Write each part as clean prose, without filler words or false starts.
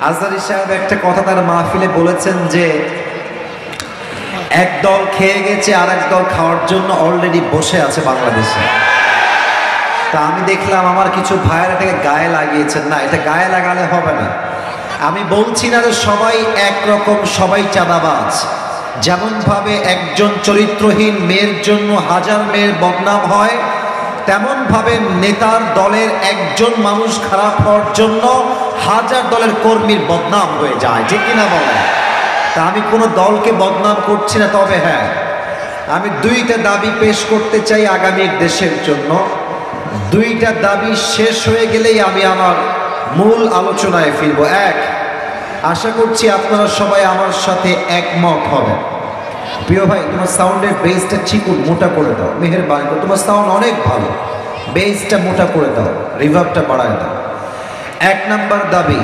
আজহারী সাহেব একটা কথা তার মাহফিলে বলেছেন যে এক দল খেয়ে গেছে আর এক দল খাওয়ার জন্য অলরেডি বসে আছে বাংলাদেশে। তা আমি দেখলাম আমার কিছু ভাইয়েরা এটাকে গায়ে লাগিয়েছেন। না, এটা গায়ে লাগালে হবে না। আমি বলছি না যে সবাই একরকম, সবাই চাঁদাবাজ। যেমন ভাবে একজন চরিত্রহীন মেয়ের জন্য হাজার মেয়ের বদনাম হয়, তেমন ভাবে নেতার দলের একজন মানুষ খারাপ হওয়ার জন্য হাজার দলের কর্মীর বদনাম হয়ে যায়, ঠিক কিনা বলে? তা আমি কোনো দলকে বদনাম করছি না, তবে হ্যাঁ, আমি দুইটা দাবি পেশ করতে চাই আগামীর দেশের জন্য। দুইটা দাবি শেষ হয়ে গেলেই আমি আমার মূল আলোচনায় ফিরব। এক, আশা করছি আপনারা সবাই আমার সাথে একমত হবেন। প্রিয় ভাই, তোমার সাউন্ডের বেসটা চিকুন, মোটা করে দাও, মেহেরবানি করে। তোমার সাউন্ড অনেক ভালো, বেসটা মোটা করে দাও, রিভার্বটা বাড়ায় দাও। এক নাম্বার দাবি,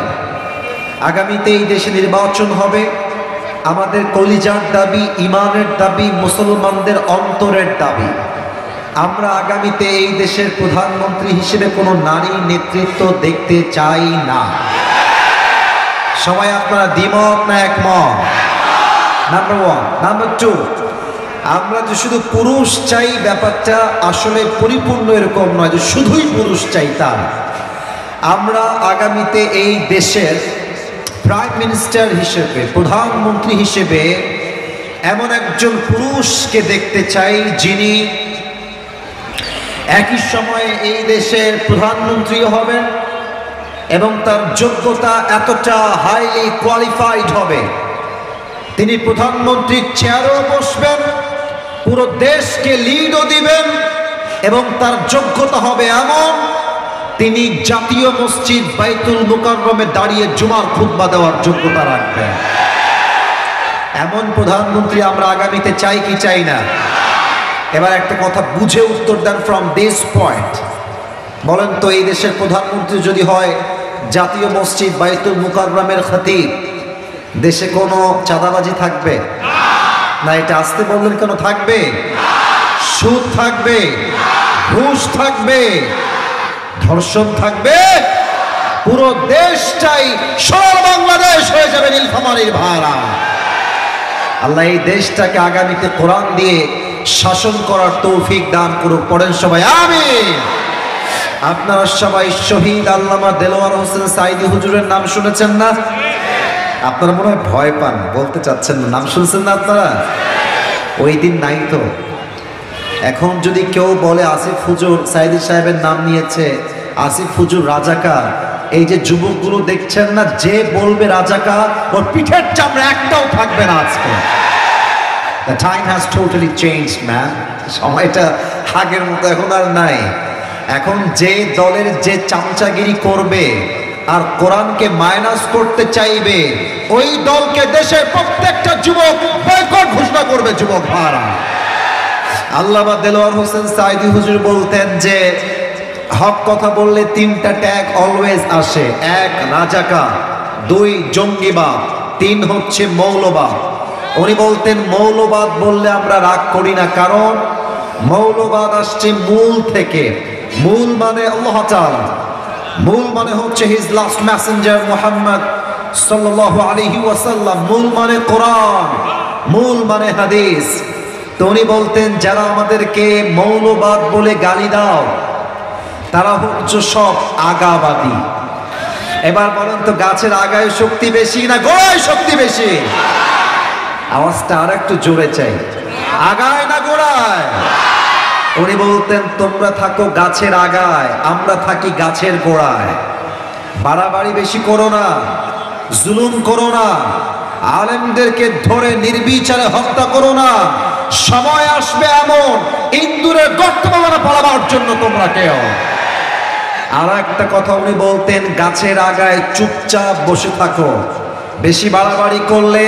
আগামীতে এই দেশে নির্বাচন হবে। আমাদের কলিজার দাবি, ইমানের দাবি, মুসলমানদের অন্তরের দাবি। আমরা আগামীতে এই দেশের প্রধানমন্ত্রী হিসেবে কোনো নারী নেতৃত্ব দেখতে চাই না। সবাই আপনারা দ্বিমত না একমত? Number one. নাম্বার টু, আমরা যে শুধু পুরুষ চাই, ব্যাপারটা আসলে পরিপূর্ণ এরকম নয় যে শুধুই পুরুষ চাই তা। আমরা আগামীতে এই দেশের প্রাইম মিনিস্টার হিসেবে, প্রধানমন্ত্রী হিসেবে এমন একজন পুরুষকে দেখতে চাই যিনি একই সময়ে এই দেশের প্রধানমন্ত্রীও হবেন এবং তার যোগ্যতা এতটা হাইলি কোয়ালিফাইড হবে, তিনি প্রধানমন্ত্রীর চেয়ারেও বসবেন, পুরো দেশকে লিডও দিবেন এবং তার যোগ্যতা হবে এমন, তিনি জাতীয় মসজিদ বাইতুল মুকাররমে দাঁড়িয়ে জুমার খুতবা দেওয়ার যোগ্যতা রাখবেন। এমন প্রধানমন্ত্রী আমরা আগামীতে চাই কি চাই না? এবার একটা কথা বুঝে উত্তর দেন ফ্রম দিস পয়েন্ট। বলেন তো, এই দেশের প্রধানমন্ত্রী যদি হয় জাতীয় মসজিদ বাইতুল মুকাররমের খতিব, দেশে কোনো চাঁদাবাজি থাকবে না? এটা আসতে বললেন কেন? থাকবে? সুদ থাকবে, ঘুষ থাকবে, ধর্ষণ থাকবে, পুরো দেশটাই সোনার বাংলাদেশ হয়ে যাবে নীলফামারীর ভাড়া। আল্লাহ এই দেশটাকে আগামীতে কোরআন দিয়ে শাসন করার তৌফিক দান করুক। পড়েন সবাই আমিন। আপনারা সবাই শহীদ আল্লামা দেলোয়ার হোসেন সাইদি হুজুরের নাম শুনেছেন না? আপনারা মনে হয় ভয় পান, বলতে চাচ্ছেন না। নাম শুনছেন না আপনারা? ওই দিন নাই তো। এখন যদি কেউ বলে আসিফ হুজুর সাইদি সাহেবের নাম নিয়েছে, আসিফ হুজুর রাজাকার, এই যে যুবকগুলো দেখছেন না, যে বলবে রাজাকার, ওর পিঠের চামড়া একটাও থাকবে না আজকে। The time has totally changed, man. সময়টা আগের মতো এখন আর নাই। এখন যে দলের যে চামচাগিরি করবে আর কোরআনকে মাইনাস করতে চাইবে, ওই দলকে দেশের প্রত্যেকটা যুবক বয়কট ঘোষণা করবে। যুবক ভাড়া, আল্লামা দেলোয়ার হোসেন সাইদি হুজুর বলতেন যে হক কথা বললে তিনটা ট্যাগ অলওয়েজ আসে। এক, রাজাকার; দুই, জঙ্গিবাদ; তিন হচ্ছে মৌলবাদ। উনি বলতেন মৌলবাদ বললে আমরা রাগ করি না, কারণ মৌলবাদ আসছে মূল থেকে। মূল মানে আল্লাহ তাআলা, মূল মানে হচ্ছে হিজ লাস্ট মেসেঞ্জার মুহাম্মদ সাল্লাল্লাহু আলাইহি ওয়াসাল্লাম, মূল মানে কোরআন, মূল মানে হাদিস। তো উনি বলতেন যারা আমাদেরকে মৌলবাদ বলে গালি দাও, তারা হচ্ছে সব আগাবাদী। এবার বলেন তো, গাছের আগায় শক্তি বেশি না গোড়ায় শক্তি বেশি? আওয়াজটা আর একটু জোরে চাই। আগায় না গোড়ায়? উনি বলতেন তোমরা থাকো গাছের আগায়, আমরা থাকি গাছের গোড়ায়। বাড়াবাড়ি বেশি করো না, জুলুম করো না, আলেমদেরকে ধরে নির্বিচারে হত্যা করো না। সময় আসবে এমন, ইন্দুরের গর্ত পালাবার জন্য তোমরা কেউ। আর একটা কথা উনি বলতেন, গাছের আগায় চুপচাপ বসে থাকো। বেশি বাড়াবাড়ি করলে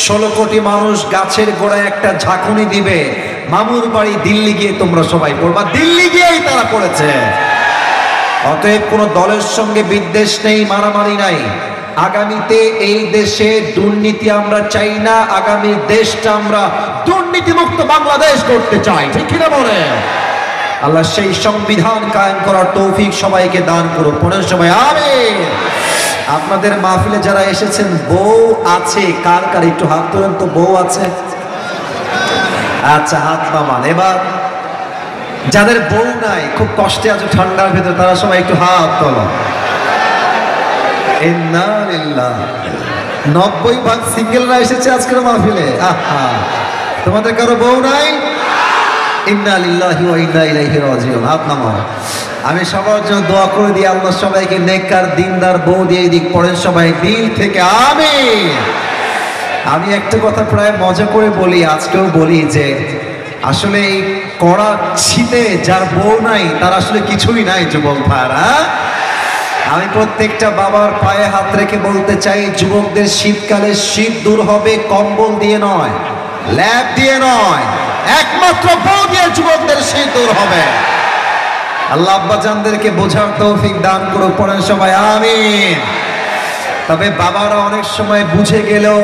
16 কোটি মানুষ গাছের গোড়ায় একটা ঝাঁকুনি দিবে। মামুর বাড়ি দিল্লি গিয়ে তোমরা সবাই পড়বা, দিল্লি গিয়েই তারা পড়েছে। অতএব কোন দলের সঙ্গে বিদ্বেষ নেই, মারামারি নাই। আগামীতে এই দেশে দুর্নীতি আমরা চাই না, আগামী দেশটা আমরা দুর্নীতিমুক্ত বাংলাদেশ করতে চাই, ঠিক কিনা বলে? আল্লাহ সেই সংবিধান কায়েম করার তৌফিক সবাইকে দান করুন। পড়েন সবাই আমিন। আপনাদের মাহফিলে যারা এসেছেন বউ আছে কার কার একটু হাত তোলেন তো, বউ আছে? আচ্ছা, হাত নামান। এবার যাদের বউ নাই, খুব কষ্টে আছো ঠান্ডার ভেতর, তারা সবাই একটু হাত তোলো। 90% সিঙ্গেলরা এসেছে আজকের মাহফিলে। আহা, তোমাদের কারো বউ নাই? ইন্না লিল্লাহি ওয়া ইন্না ইলাইহি রাজিউন। হাত নামাও। আমি সবার জন্য দোয়া করে দিই, আল্লাহ সবাইকে নেককার দিনদার বউ দিয়ে দিক। পড়েন সবাই দিল থেকে আমিন। আমি একটা কথা প্রায় মজা করে বলি, আজকেও বলি, যে আসলে এই কড়া শীতে যার বউ নাই তার আসলে কিছুই নাই যুবক ভাইরা। আমি প্রত্যেকটা বাবার পায়ে হাত রেখে বলতে চাই, যুবকদের শীতকালে শীত দূর হবে কম্বল দিয়ে নয়, ল্যাপ দিয়ে নয়, একমাত্র বউ দিয়ে যুবকদের শীত দূর হবে। আল্লাহ আব্বাজানদেরকে বোঝার তৌফিক দান করো। পড়েন সবাই আমিন। তবে বাবারা অনেক সময় বুঝে গেলেও,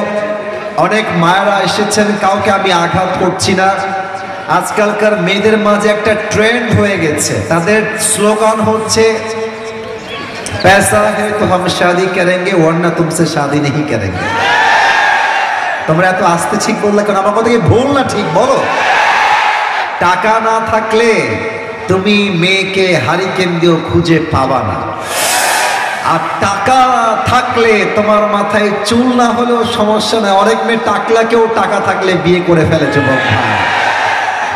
অনেক মায়েরা এসেছেন, কাউকে আমি আঘাত করছি না। আজকালকার মেয়েদের মাঝে একটা ট্রেন্ড হয়ে গেছে, তাদের স্লোগান হচ্ছে पैसा है तो हम शादी करेंगे वरना तुमसे शादी नहीं करेंगे। তোমরা এত আস্তে ঠিক বললে কেন? আমার কথা কি ভুল না ঠিক বলো? টাকা না থাকলে তুমি মেয়েকে হারিকেন দিয়েও খুঁজে পাবা না, আর টাকা থাকলে তোমার মাথায় চুল না হলেও সমস্যা নাই। অনেক মেয়ে টাকলাকেও টাকা থাকলে বিয়ে করে ফেলে যুবক ভাই।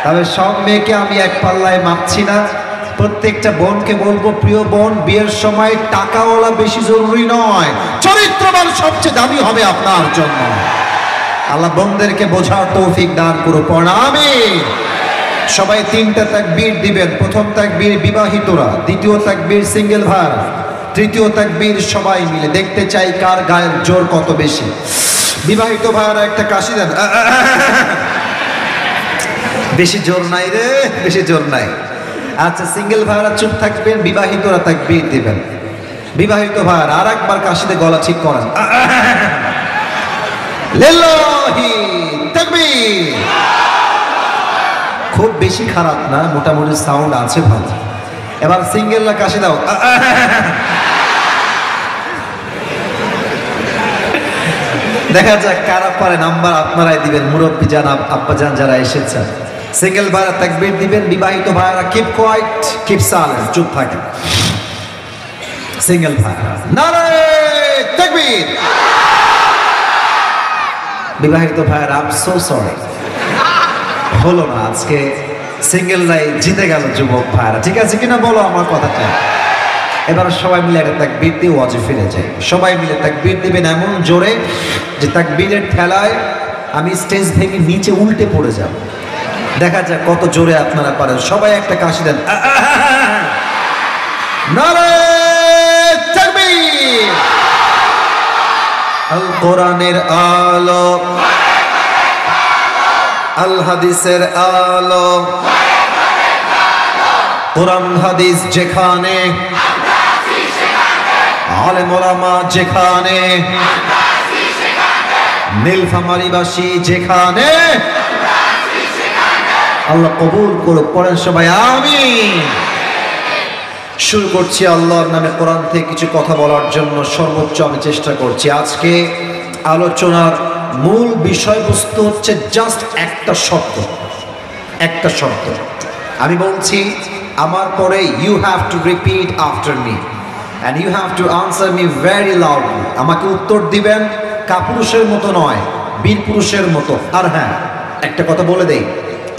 তবে সব মেয়েকে আমি এক পাল্লায় মাপছি না। প্রত্যেকটা বোনকে বলবো, প্রিয় বোন, বিয়ের সময় টাকাওয়ালা বেশি জরুরি নয়, চরিত্রবান সবচেয়ে দামি হবে আপনার জন্য। আল্লাহ বোনদেরকে বোঝার তৌফিক দান করো। আমিন। সবাই 3টা তাকবীর দিবেন। প্রথম তাকবীর বিবাহিতরা, দ্বিতীয় তাকবীর সিঙ্গেল ভাই, তৃতীয় তাকবীর সবাই মিলে। দেখতে চাই কার গায়ের জোর কত বেশি। বিবাহিত ভাইরা একটা কাশি দেন। বেশি জোর নাই রে, বেশি জোর নাই। আচ্ছা, সিঙ্গেল ভাইরা চুপ থাকবেন, বিবাহিতরা তাকবীর দিবেন। বিবাহিত ভাইরা আর একবার কাশিতে গলা ঠিক করেন। লিল্লাহি তাকবীর। খুব বেশি খারাপ না, মোটামুটি সাউন্ড আছে ভালো। এবার সিঙ্গেলরা কাশি দাও। দেখা যাক কারা পারে। নাম্বার আপনারাই দিবেন, মুরব্বী জান, আব্বা জান যারা এসেছেন। সিঙ্গেল ভাইরা তাকবীর দিবেন, বিবাহিত ভাইরা কিপ কোয়াইট, কিপ সাইলেন্ট, চুপ থাকেন। সিঙ্গেল ভাইরা নারে তাকবীর। বিবাহিত ভাইরা আই এম সো সরি, হলো না আজকে। সিঙ্গেলরাই জিতে গেল যুবক ভাইরা। ঠিক আছে কিনা বলো আমার কথাটা? এবার সবাই মিলে একটা তাকবীর দিয়ে ওয়াজে ফিরে যাই। সবাই মিলে তাকবীর দিবেন এমন জোরে যে তাকবীরের ঠেলায় আমি স্টেজ ভেঙে নিচে উল্টে পড়ে যাব। দেখা যাক কত জোরে আপনারা পারেন। সবাই একটা কাশি দেন। নারে তাকবীর। আল কোরআনের আলো, আল হাদিসের আলো, কোরআন হাদিস যেখানে, আলেম ওলামা যেখানে, নীলফামারীবাসী যেখানে, আল্লাহ কবুল করুক। পড়েন সবাই আমিন। শুরু করছি আল্লাহর নামে। কোরআন থেকে কিছু কথা বলার জন্য সর্বোচ্চ আমি চেষ্টা করছি। আজকে আলোচনার মূল বিষয়বস্তু হচ্ছে জাস্ট একটা শব্দ, একটা শব্দ। আমি বলছি, আমার পরে you have to repeat after me and you have to answer me very loudly. আমাকে উত্তর দিবেন কাপুরুষের মতো নয়, বীর পুরুষের মতো। আর হ্যাঁ, একটা কথা বলে দেই,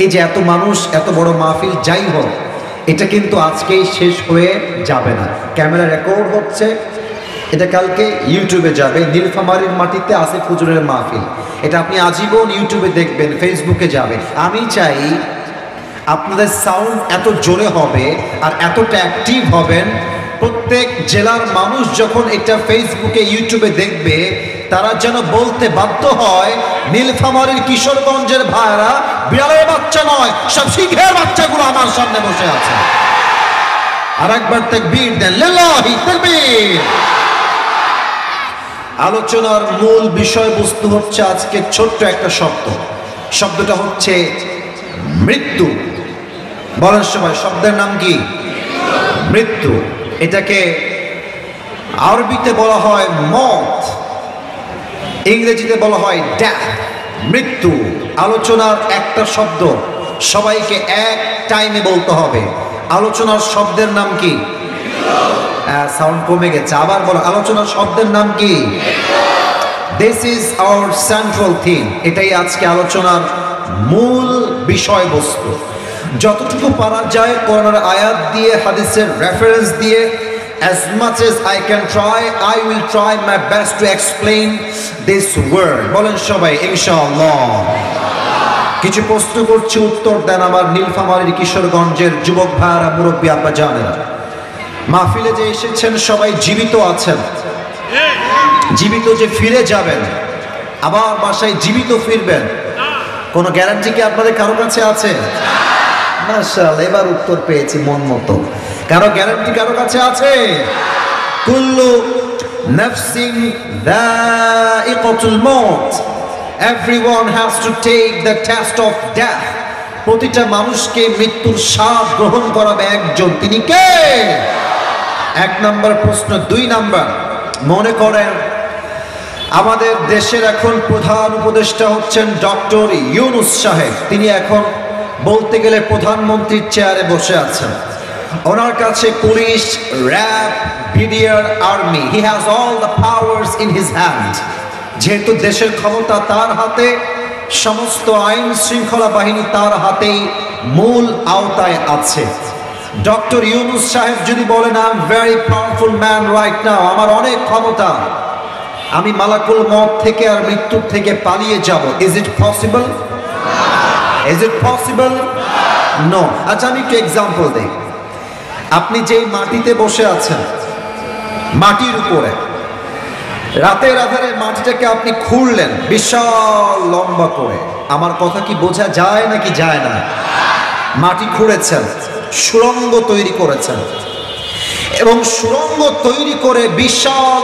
এই যে এত মানুষ, এত বড় মাহফিল যাই হোক, এটা কিন্তু আজকেই শেষ হয়ে যাবে না। ক্যামেরা রেকর্ড হচ্ছে, এটা কালকে ইউটিউবে যাবে। নীলফামারীর মাটিতে আসিফ হুজুরের মাহফিল, এটা আপনি আজীবন ইউটিউবে দেখবেন, ফেসবুকে যাবে। আমি চাই আপনাদের সাউন্ড এত জোরে হবে আর এতটা অ্যাক্টিভ হবেন, প্রত্যেক জেলার মানুষ যখন এটা ফেসবুকে ইউটিউবে দেখবে, তারা যেন বলতে বাধ্য হয়, নীলফামারীর কিশোরগঞ্জের ভাইরা বিড়ালের বাচ্চা নয়, সব সিংহের বাচ্চাগুলো আমার সামনে বসে আছে। আর একবার তাকবীর দেন, লিল্লাহি তাকবীর। আলোচনার মূল বিষয়বস্তু হচ্ছে আজকে ছোট্ট একটা শব্দ। শব্দটা হচ্ছে মৃত্যু। বলেন সবাই, শব্দের নাম কি? মৃত্যু। এটাকে আরবিতে বলা হয় মত, ইংরেজিতে বলা হয় ডেথ, মৃত্যু। আলোচনার একটা শব্দ সবাইকে এক টাইমে বলতে হবে। আলোচনার শব্দের নাম কি? সাউন্ড কমে গেছে, আবার বলো। আলোচনার শব্দের নাম কি? This is our central theme. এটাই আজকে আলোচনার মূল বিষয়বস্তু। যতটুকু পারা যায় কোরআনের আয়াত দিয়ে, হাদিসের রেফারেন্স দিয়ে, as much as I can try, I will try my best to explain this word. বলেন সবাই ইনশাআল্লাহ। কিছু প্রশ্ন করছি, উত্তর দেন আমার নীলফামারীর কিশোরগঞ্জের যুবক ভাইরা, মুরব্বী আব্বা জানেন। মাহফিলে যে এসেছেন সবাই জীবিত আছেন, জীবিত যে ফিরে যাবেন, আবার বাসায় জীবিত ফিরবেন, কোনো গ্যারান্টি কি আপনাদের কারো কাছে আছে? মাশাআল্লাহ, এবার উত্তর পেয়েছি মন মতো। কারো গ্যারান্টি কারো কাছে আছে? কুল্লু নাফসিন যায়িকাতুল মাউত, everyone has to take the test of death. প্রতিটা মানুষকে মৃত্যুর স্বাদ গ্রহণ করাবে একজন, তিনি কে? এক নম্বর প্রশ্ন। দুই নাম্বার, মনে করেন আমাদের দেশের এখন প্রধান উপদেষ্টা হচ্ছেন ডক্টর ইউনূস সাহেব। তিনি এখন বলতে গেলে প্রধানমন্ত্রীর চেয়ারে বসে আছেন। ওনার কাছে police, RAB, BDR, army, he has all the powers in his hand. যেহেতু দেশের ক্ষমতা তার হাতে, সমস্ত আইন শৃঙ্খলা বাহিনী তার হাতেই মূল আওতায় আছে। ডক্টর ইউনূস সাহেব যদি বলেন, I am very powerful man right now, আমার অনেক ক্ষমতা, আমি মালাকুল মউত থেকে আর মৃত্যুর থেকে পালিয়ে যাব, is it possible? Is it possible? No. আচ্ছা, আমি একটু এক্সাম্পল দেই। আপনি যেই মাটিতে বসে আছেন, মাটির উপরে রাতের আধারে মাটিটাকে আপনি খুঁড়লেন বিশাল লম্বা করে। আমার কথা কি বোঝা যায় নাকি যায় না? মাটি খুঁড়েছেন, সুড়ঙ্গ তৈরি করেছেন, এবং সুড়ঙ্গ তৈরি করে বিশাল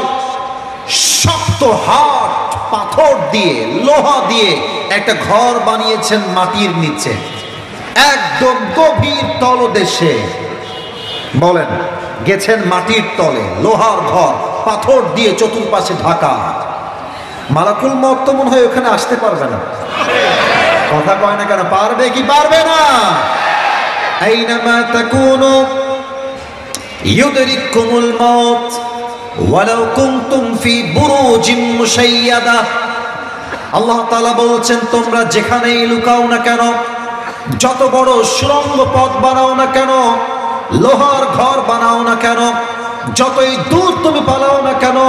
শক্ত হাট পাথর দিয়ে, লোহা দিয়ে একটা ঘর বানিয়েছেন মাটির নিচে, একদম গভীর তলদেশে। বলেন, গেছেন মাটির তলে, লোহার ঘর, পাথর দিয়ে চতুর্পাশে ঢাকা। মালাকুল মউত তো মনে হয় ওখানে আসতে পারবে না। কথা কয় না কেন? পারবে কি পারবে না? আইনামা তাকুনু ইউদরিকুমুল মাউত ওয়ালাউ কুনতুম ফি বুরুজিম মুশাইয়াদা। আল্লাহ তাআলা বলছেন, তোমরা যেখানেই লুকাও না কেন, যত বড় সুড়ঙ্গ পথ বানাও না কেন, লোহার ঘর বানাও না কেন, যতই দূর তুমি পালাও না কেন,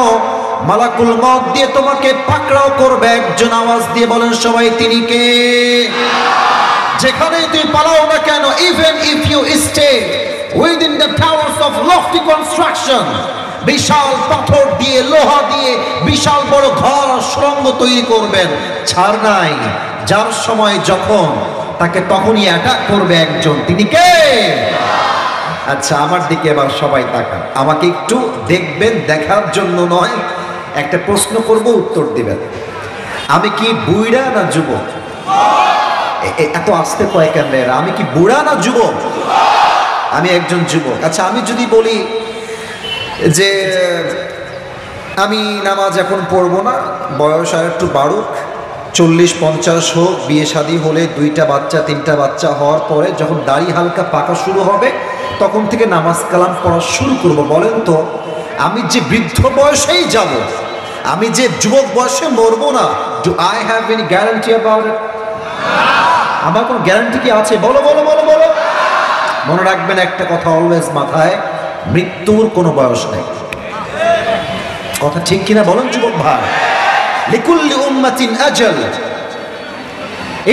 মালাকুল মউত দিয়ে তোমাকে পাকড়াও করবে একজন। আওয়াজ দিয়ে বলেন সবাই, তিনি কে? যেখানেই তুমি পালাও না কেন, even if you stay within the towers of lofty construction, বিশাল পাথর দিয়ে, লোহা দিয়ে বিশাল বড় ঘর, সুড়ঙ্গ তৈরি করবেন, ছাড় নাই। যার সময় যখন, তাকে তখনই অ্যাটাক করবে একজন, তিনি কে? আচ্ছা, আমার দিকে এবার সবাই তাকান, আমাকে একটু দেখবেন, দেখার জন্য নয়। একটা প্রশ্ন করব, উত্তর দিবেন। আমি কি বুড়া না যুবক? এত আস্তে কয় কেন? আমি কি বুড়া না যুবক? আমি একজন যুবক। আচ্ছা, আমি যদি বলি যে আমি নামাজ এখন পড়বো না, বয়স আর একটু বাড়ুক, 40-50 হোক, বিয়ে শাদী হলে 2টা বাচ্চা 3টা বাচ্চা হওয়ার পরে যখন দাড়ি হালকা পাকা শুরু হবে, তখন থেকে নামাজ কালাম পড়া শুরু করব, বলেন তো আমি যে বৃদ্ধ বয়সেই যাব, আমি যে যুবক বয়সে মরবো না, do I have any guarantee about it? আমার কোনো গ্যারান্টি কি আছে? বলো বলো বলো বলো। মনে রাখবেন একটা কথা অলওয়েজ মাথায়, মৃত্যুর কোনো বয়স নেই। কথা ঠিক কিনা বলেন যুবক ভাই? লিকুল্লি উম্মাতিন আজাল,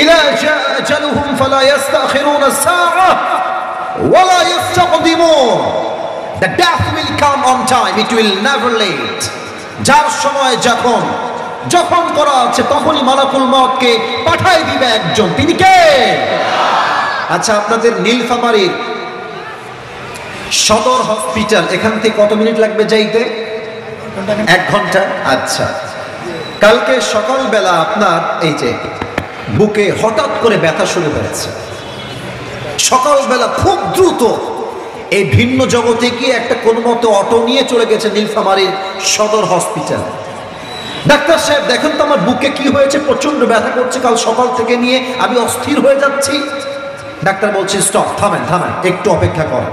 ইযা জাআ আজালুহুম ফালা ইস্তাখিরুনা সাআহ ওয়ালা ইস্তাকদিমুন। The death will come on time, it will never late. যার সময় যখন করা আছে, তখনই মালাকুল মউতকে পাঠাই দিবে একজন, তিনি কে? আচ্ছা, আপনাদের নীলফামারীর সদর হসপিটাল এখান থেকে কত মিনিট লাগবে যাইতে? 1 ঘন্টা। আচ্ছা, কালকে সকালবেলা আপনার এই যে বুকে হঠাৎ করে ব্যথা শুরু হয়েছে, সকালবেলা খুব দ্রুত এই ভিন্ন জগতে গিয়ে একটা কোনো মতো অটো নিয়ে চলে গেছে নীলফামারীর সদর হসপিটাল। ডাক্তার সাহেব দেখেন তো আমার বুকে কি হয়েছে, প্রচন্ড ব্যথা করছে, কাল সকাল থেকে নিয়ে আমি অস্থির হয়ে যাচ্ছি। ডাক্তার বলছে স্টপ, থামেন থামেন, একটু অপেক্ষা করেন,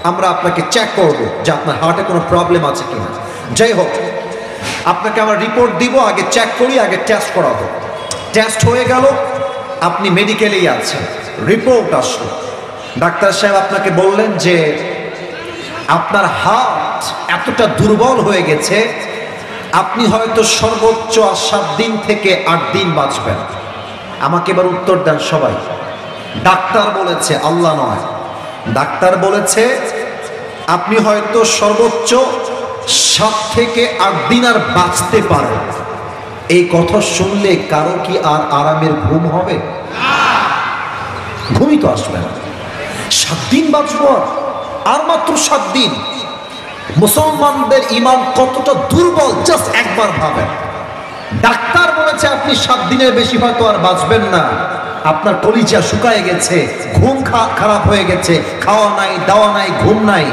আমরা আপনাকে চেক করবো যে আপনার হার্টে কোনো প্রবলেম আছে কিনা। যাই হোক, আপনাকে আমার রিপোর্ট দিব, আগে চেক করি, আগে টেস্ট করাবো। টেস্ট হয়ে গেল, আপনি মেডিকেলেই আছেন, রিপোর্ট আসলো। ডাক্তার সাহেব আপনাকে বললেন যে আপনার হার্ট এতটা দুর্বল হয়ে গেছে, আপনি হয়তো সর্বোচ্চ 7 দিন থেকে 8 দিন বাঁচবেন। আমাকে এবার উত্তর দেন সবাই। ডাক্তার বলেছে, আল্লাহ নয়, ডাক্তার বলেছে আপনি হয়তো সর্বোচ্চ 7 থেকে 8 দিন আর বাঁচতে পারেন। এই কথা শুনলে কারো কি আর আরামের ঘুম হবে? ঘুমই তো আসবে না। 7 দিন বাঁচব, আর মাত্র 7 দিন। মুসলমানদের ঈমান কতটা দুর্বল জাস্ট একবার ভাবেন। ডাক্তার বলেছে আপনি 7 দিনের বেশি হয়তো আর বাঁচবেন না। আপনার কলিজা শুকায় গেছে, ঘুম খারাপ হয়ে গেছে, খাওয়া নাই, দাওয়া নাই, ঘুম নাই।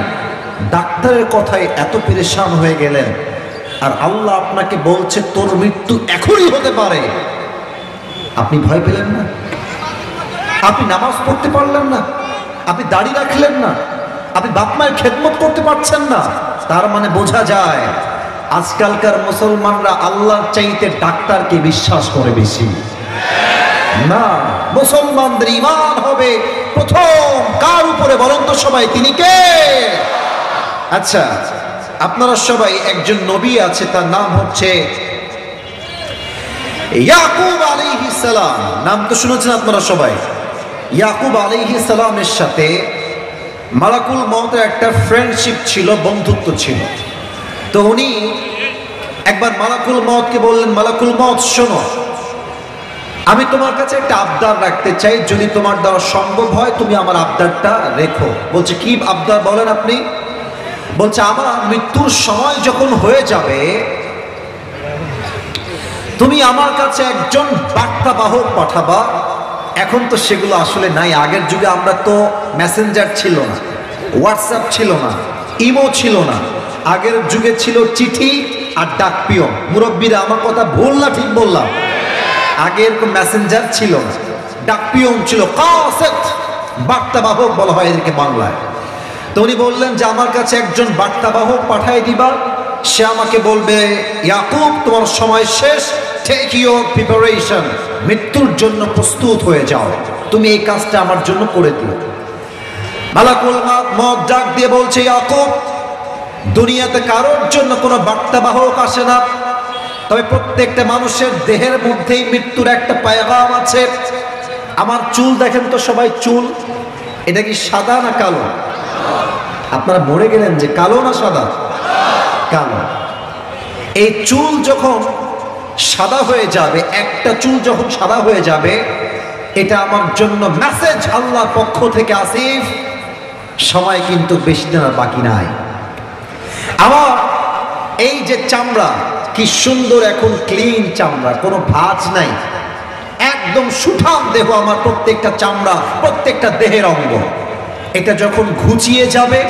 ডাক্তারের কথায় এত পেরেশান হয়ে গেলেন, আর আল্লাহ আপনাকে বলছে তোর মৃত্যু এখনই হতে পারে। আপনি ভয় পেলেন না? আপনি নামাজ পড়তে পারলেন না? আপনি দাড়ি রাখলেন না? আপনি বাপ মায়ের খেদমত করতে পারছেন না? তার মানে বোঝা যায় আজকালকার মুসলমানরা আল্লাহর চাইতে ডাক্তারকে বিশ্বাস করে বেশি। না, মুসলমানদের ঈমান হবে প্রথম কার উপরে বলেন তো সবাই, তিনি কে? আচ্ছা, আপনারা সবাই, একজন নবী আছে, তার নাম হচ্ছে ইয়াকুব আলাইহিস সালাম। নাম তো শুনেছেন আপনারা সবাই। ইয়াকুব আলাইহিস সালামের সাথে মালাকুল মউতের একটা ফ্রেন্ডশিপ ছিল, বন্ধুত্ব ছিল। তো উনি একবার মালাকুল মউতকে বললেন, মালাকুল মউত শোনো, আমি তোমার কাছে একটা আবদার রাখতে চাই, যদি তোমার দ্বারা সম্ভব হয় তুমি আমার আবদারটা রেখো। বলছে কি আবদার বলেন আপনি? বলছে আমার মৃত্যুর সময় যখন হয়ে যাবে, তুমি আমার কাছে একজন বার্তাবাহক পাঠাবা। এখন তো সেগুলো আসলে নাই, আগের যুগে আমরা তো মেসেঞ্জার ছিল না, হোয়াটসঅ্যাপ ছিল না, ইমো ছিল না, আগের যুগে ছিল চিঠি আর ডাকপিয়ন। মুরব্বীরা আমার কথা ভুল না ঠিক বললাম? আগের মেসেঞ্জার ছিল না, ডাকপিয়ন ছিল, কাসেট, বার্তাবাহক বলা হয় এদেরকে বাংলায়। তো উনি বললেন যে আমার কাছে একজন বার্তাবাহক পাঠিয়ে দিবা, সে আমাকে বলবে ইয়াকুব তোমার সময় শেষ, টেক ইউর প্রিপারেশন, মৃত্যুর জন্য প্রস্তুত হয়ে যাও, তুমি এই কাজটা আমার জন্য করে দিও। মালাকুল মউত ডাক দিয়ে বলছে ইয়াকুব, দুনিয়াতে কারোর জন্য কোনো বার্তাবাহক আসে না, তবে প্রত্যেকটা মানুষের দেহের মধ্যেই মৃত্যুর একটা পায়গাম আছে। আমার চুল দেখেন তো সবাই, চুল এটা কি সাদা না কালো? আপনারা মরে গেলেন যে কালো না সাদা? কালো। এই চুল যখন সাদা হয়ে যাবে, একটা চুল যখন সাদা হয়ে যাবে, এটা আমার জন্য মেসেজ আল্লাহর পক্ষ থেকে, আসিফ সময় কিন্তু বেশি দিন আর বাকি নাই। আমার এই যে চামড়া কি সুন্দর, এখন ক্লিন চামড়া, কোনো ভাঁজ নাই, একদম সুঠাম দেহ আমার প্রত্যেকটা চামড়া, প্রত্যেকটা দেহের অঙ্গ। এটা যখন ঘুচিয়ে যাবে,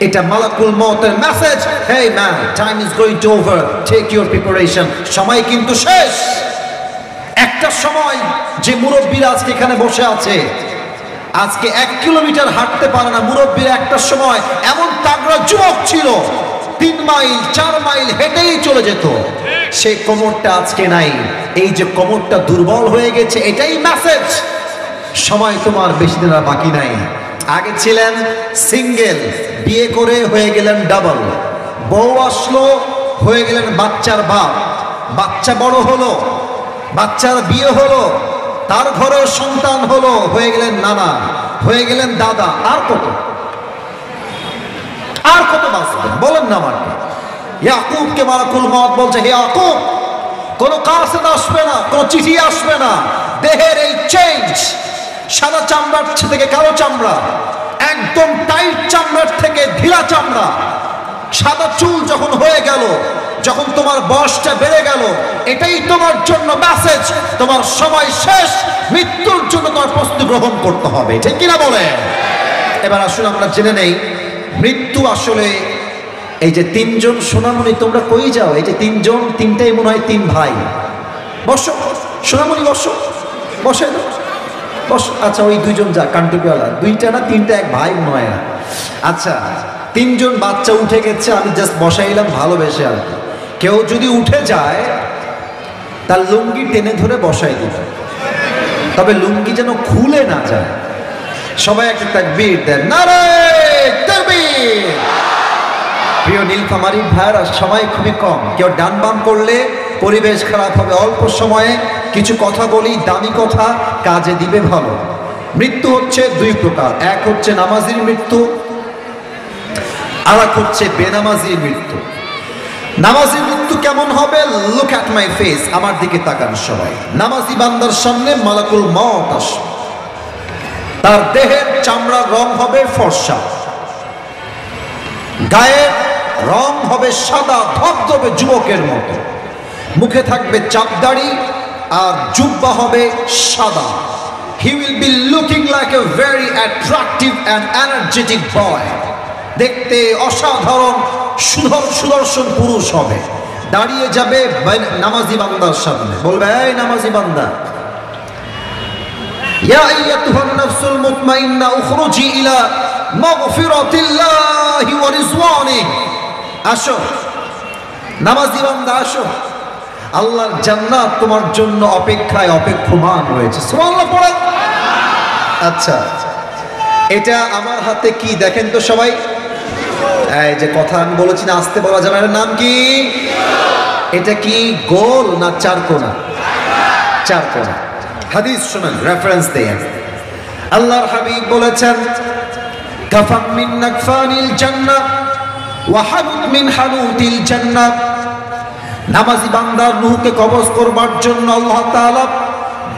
এটা মালাকুল মউতের message, hey man, time is going to over, take your preparation, সময় কিন্তু শেষ। একটা সময় যে মুরব্বীরা আজকে এখানে বসে আছে, আজকে 1 কিলোমিটার হাঁটতে পারে না মুরব্বীরা, একটা সময় এমন তাগড়া যুবক ছিল, 3 মাইল 4 মাইল হেঁটেই চলে যেত। সেই কোমরটা আজকে নাই। এই যে কোমরটা দুর্বল হয়ে গেছে, এটাই মেসেজ, সময় তোমার বেশি দিন আর বাকি নাই। আগে ছিলেন সিঙ্গেল, বিয়ে করে হয়ে গেলেন ডাবল, বউ আসলো, হয়ে গেলেন বাচ্চার বাপ, বাচ্চা বড় হলো, বাচ্চার বিয়ে হলো, তার ঘরেও সন্তান হলো, হয়ে গেলেন নানা, হয়ে গেলেন দাদা। আর কত, আর কত বাঁচবেন বলেন না আমাকে? ইয়াকুবকে মালাকুল মউত বলছে, হে ইয়াকুব, কোনো কাসেদ আসবে না, কোনো চিঠি আসবে না, দেহের এই চেঞ্জ, সাদা চামড়ার থেকে কালো চামড়া, একদম টাইট চামড়ার থেকে ঢিলা চামড়া, সাদা চুল যখন হয়ে গেল, যখন তোমার বয়সটা বেড়ে গেল, এটাই তোমার জন্য মেসেজ, তোমার সময় শেষ, মৃত্যুর জন্য তোমার প্রস্তুতি গ্রহণ করতে হবে। ঠিক কিনা বলে? এবার আসলে আমরা জেনে নেই মৃত্যু আসলে এই যে তিনজন সোনামণি, তোমরা কই যাও? এই যে তিনজন, তিনটাই মনে হয় তিন ভাই। বসো সোনামণি, বসো, বসে বসো। আচ্ছা ওই দুইজন যা কান্টুপিওয়ালা, দুইটা না তিনটা, এক ভাই মনে হয় না। আচ্ছা তিনজন বাচ্চা উঠে গেছে, আমি জাস্ট বসাইলাম ভালোবেসে আর কি। কেউ যদি উঠে যায় তার লুঙ্গি টেনে ধরে বসাই দিবে, তবে লুঙ্গি যেন খুলে না যায়। সবাই একটা তাকবীর দেন, নারে তাকবীর। প্রিয় নীলফামারীর ভাইরা সময় খুবই কম, কেউ ডান বাম করলে পরিবেশ খারাপ হবে। অল্প সময়ে কিছু কথা বলি, দামি কথা কাজে দিবে ভালো। মৃত্যু হচ্ছে দুই প্রকার, এক হচ্ছে নামাজির মৃত্যু, আর এক হচ্ছে বেনামাজির মৃত্যু। নামাজির মৃত্যু কেমন হবে? লুক অ্যাট মাই ফেস, আমার দিকে তাকান সবাই। নামাজি বান্দার সামনে মালাকুল মউত আসবে, তার দেহের চামড়ার রং হবে ফর্সা, গায়ের রং হবে সাদা ধবধবে যুবকের মতো, মুখে থাকবে চাপদাড়ি আর জুব্বা হবে সাদা। He will be looking like a very attractive and energetic boy. দেখতে অসাধারণ সুদর্শন পুরুষ হবে। দাঁড়িয়ে যাবে নামাজি বান্দার সামনে, বলবে এই নামাজি বান্দা, ইয়া আইয়াতুহান নাফসুল মুতমাইন্না উখরুজি ইলা মাগফিরাতিল্লাহি ওয়া রিজওয়ানিহি। আসো নামাজি বান্দা, আসো, আল্লাহর জান্নাত তোমার জন্য অপেক্ষায় অপেক্ষমান রয়েছে। সুবহানাল্লাহ পড়েন। আচ্ছা এটা আমার হাতে কি দেখেন তো সবাই। এই যে কথা আমি বলেছি না আস্তে বলা যাবে, এর নাম কি? এটা কি গোল না চারকোনা? চারকোনা। হাদিস শুনুন, রেফারেন্স দেন। আল্লাহর হাবিব বলেছেন, কাফাম মিন নাকফানিল জান্নাহ ওয়া হানুত মিন হানুতিল জান্নাহ। নামাজি বান্দার রূহকে কবজ করবার জন্য আল্লাহ তাআলা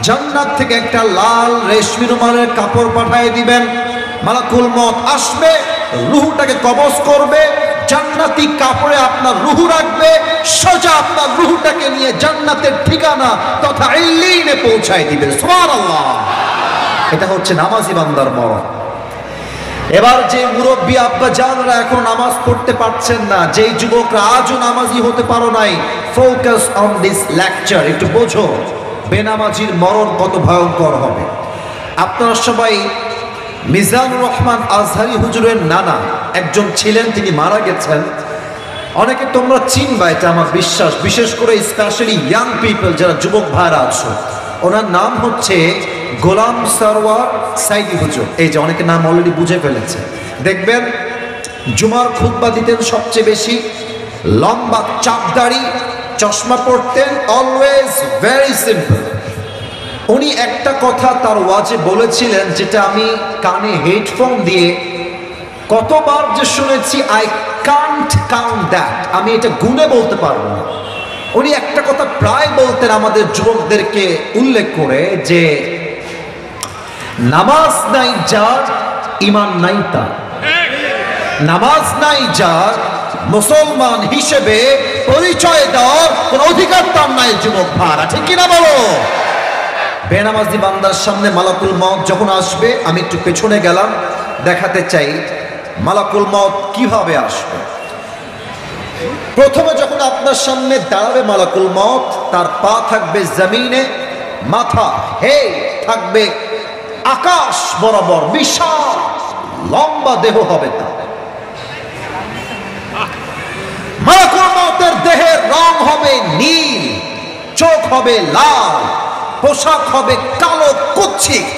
জান্নাত থেকে একটা লাল রেশমি রুমালের কাপড় পাঠিয়ে দিবেন। মালাকুল মউত আসবে, রূহটাকে কবজ করবে, জান্নাতি কাপড়ে আপনার রূহ রাখবে, সোজা আপনার রূহটাকে নিয়ে জান্নাতের ঠিকানা তথা ইল্লিনে পৌঁছায় দিবে। সুবহানাল্লাহ। এটা হচ্ছে নামাজি বান্দার মরণ। এবার যে মুরব্বী আব্বা জানরা এখন নামাজ পড়তে পারছেন না, যেই যুবকরা আজও নামাজি হতে পারো নাই, ফোকাস অন দিস লেকচার, একটু বোঝো বেনামাজির মরণ কত ভয়ঙ্কর হবে। আপনারা সবাই মিজানুর রহমান আজহারি হুজুরের নানা একজন ছিলেন, তিনি মারা গেছেন। অনেকে তোমরা চিনবা, এটা আমার বিশ্বাস, বিশেষ করে স্পেশালি ইয়াং পিপল যারা যুবক ভাইরা আছো। ওনার নাম হচ্ছে গোলাম সরওয়ার সাইদি হুজুর। এই যে অনেকে নাম অলরেডি বুঝে ফেলেছে। দেখবেন জুমার খুতবা দিতেন সবচেয়ে বেশি, লম্বা চাপদাড়ি, চশমা পরতেন, অলওয়েজ ভেরি সিম্পল। উনি একটা কথা তার ওয়াজে বলেছিলেন, যেটা আমি কানে হেডফোন দিয়ে কতবার যে শুনেছি, আই কান্ট কাউন্ট দ্যাট, আমি এটা গুণে বলতে পারবো না। উনি একটা কথা প্রায় বলতেন আমাদের যুবকদেরকে উল্লেখ করে, যে নামাজ নাই যার ঈমান নাই তার, নামাজ নাই যার মুসলমান হিসেবে পরিচয় দেওয়ার কোন অধিকার তার নাই। যুবক ভাড়া ঠিক কিনা বলো? বেনামাজি বান্দার সামনে মালাকুল মউত যখন আসবে, আমি একটু পেছনে গেলাম, দেখাতে চাই মালাকুল মউত কিভাবে আসবে। প্রথমে যখন আপনার সামনে দাঁড়াবে মালাকুল মউত, তার পা থাকবে জমিনে, মাথা হে থাকবে আকাশ বরাবর, বিশাল লম্বা দেহ হবে তার। মালাকুল মউতের দেহের রং হবে নীল, চোখ হবে লাল, পোশাক হবে কালো কুৎসিত,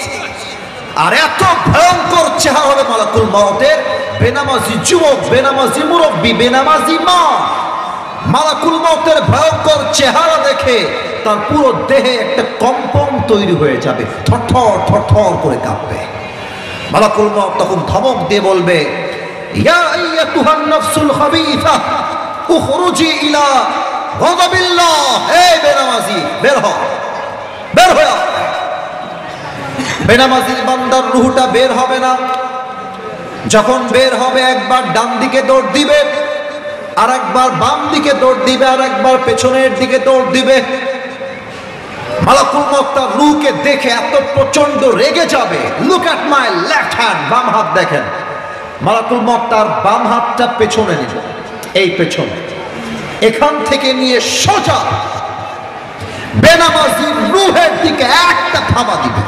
আর এত ভয়ঙ্কর চেহারা হবে মালাকুল মউতের। বেনামাজি যুবক, বেনামাজি মুরব্বী, বেনামাজি মা, মালাকুল মউতের ভয়ঙ্কর চেহারা দেখে তার পুরো দেহে একটা কম্পন তৈরি হয়ে যাবে, থরথর থরথর করে কাঁপবে। মালাকুল মউত তখন ধমক দিয়ে বলবে, ইয়া আইয়াতুহান নাফসুল খাবিথা উখরুজি ইলা গাযাবিল্লাহ। হে বেনামাজি, বের হ, বের হও। বেনামাজির বান্দার রূহটা বের হবে না। যখন বের হবে, একবার ডান দিকে দৌড় দিবে, আর একবার বাম দিকে দৌড় দিবে, আর একবার পেছনের দিকে দৌড় দিবে। মালাকুল মউত তার রূহকে দেখে এত প্রচন্ড রেগে যাবে। Look at my left hand, বাম হাত দেখেন। মালাকুল মউত তার বাম হাতটা পেছনে নিল, এই পেছনে, এখান থেকে নিয়ে সোজা বেনামাজির রূহের দিকে একটা থাবা দিবে।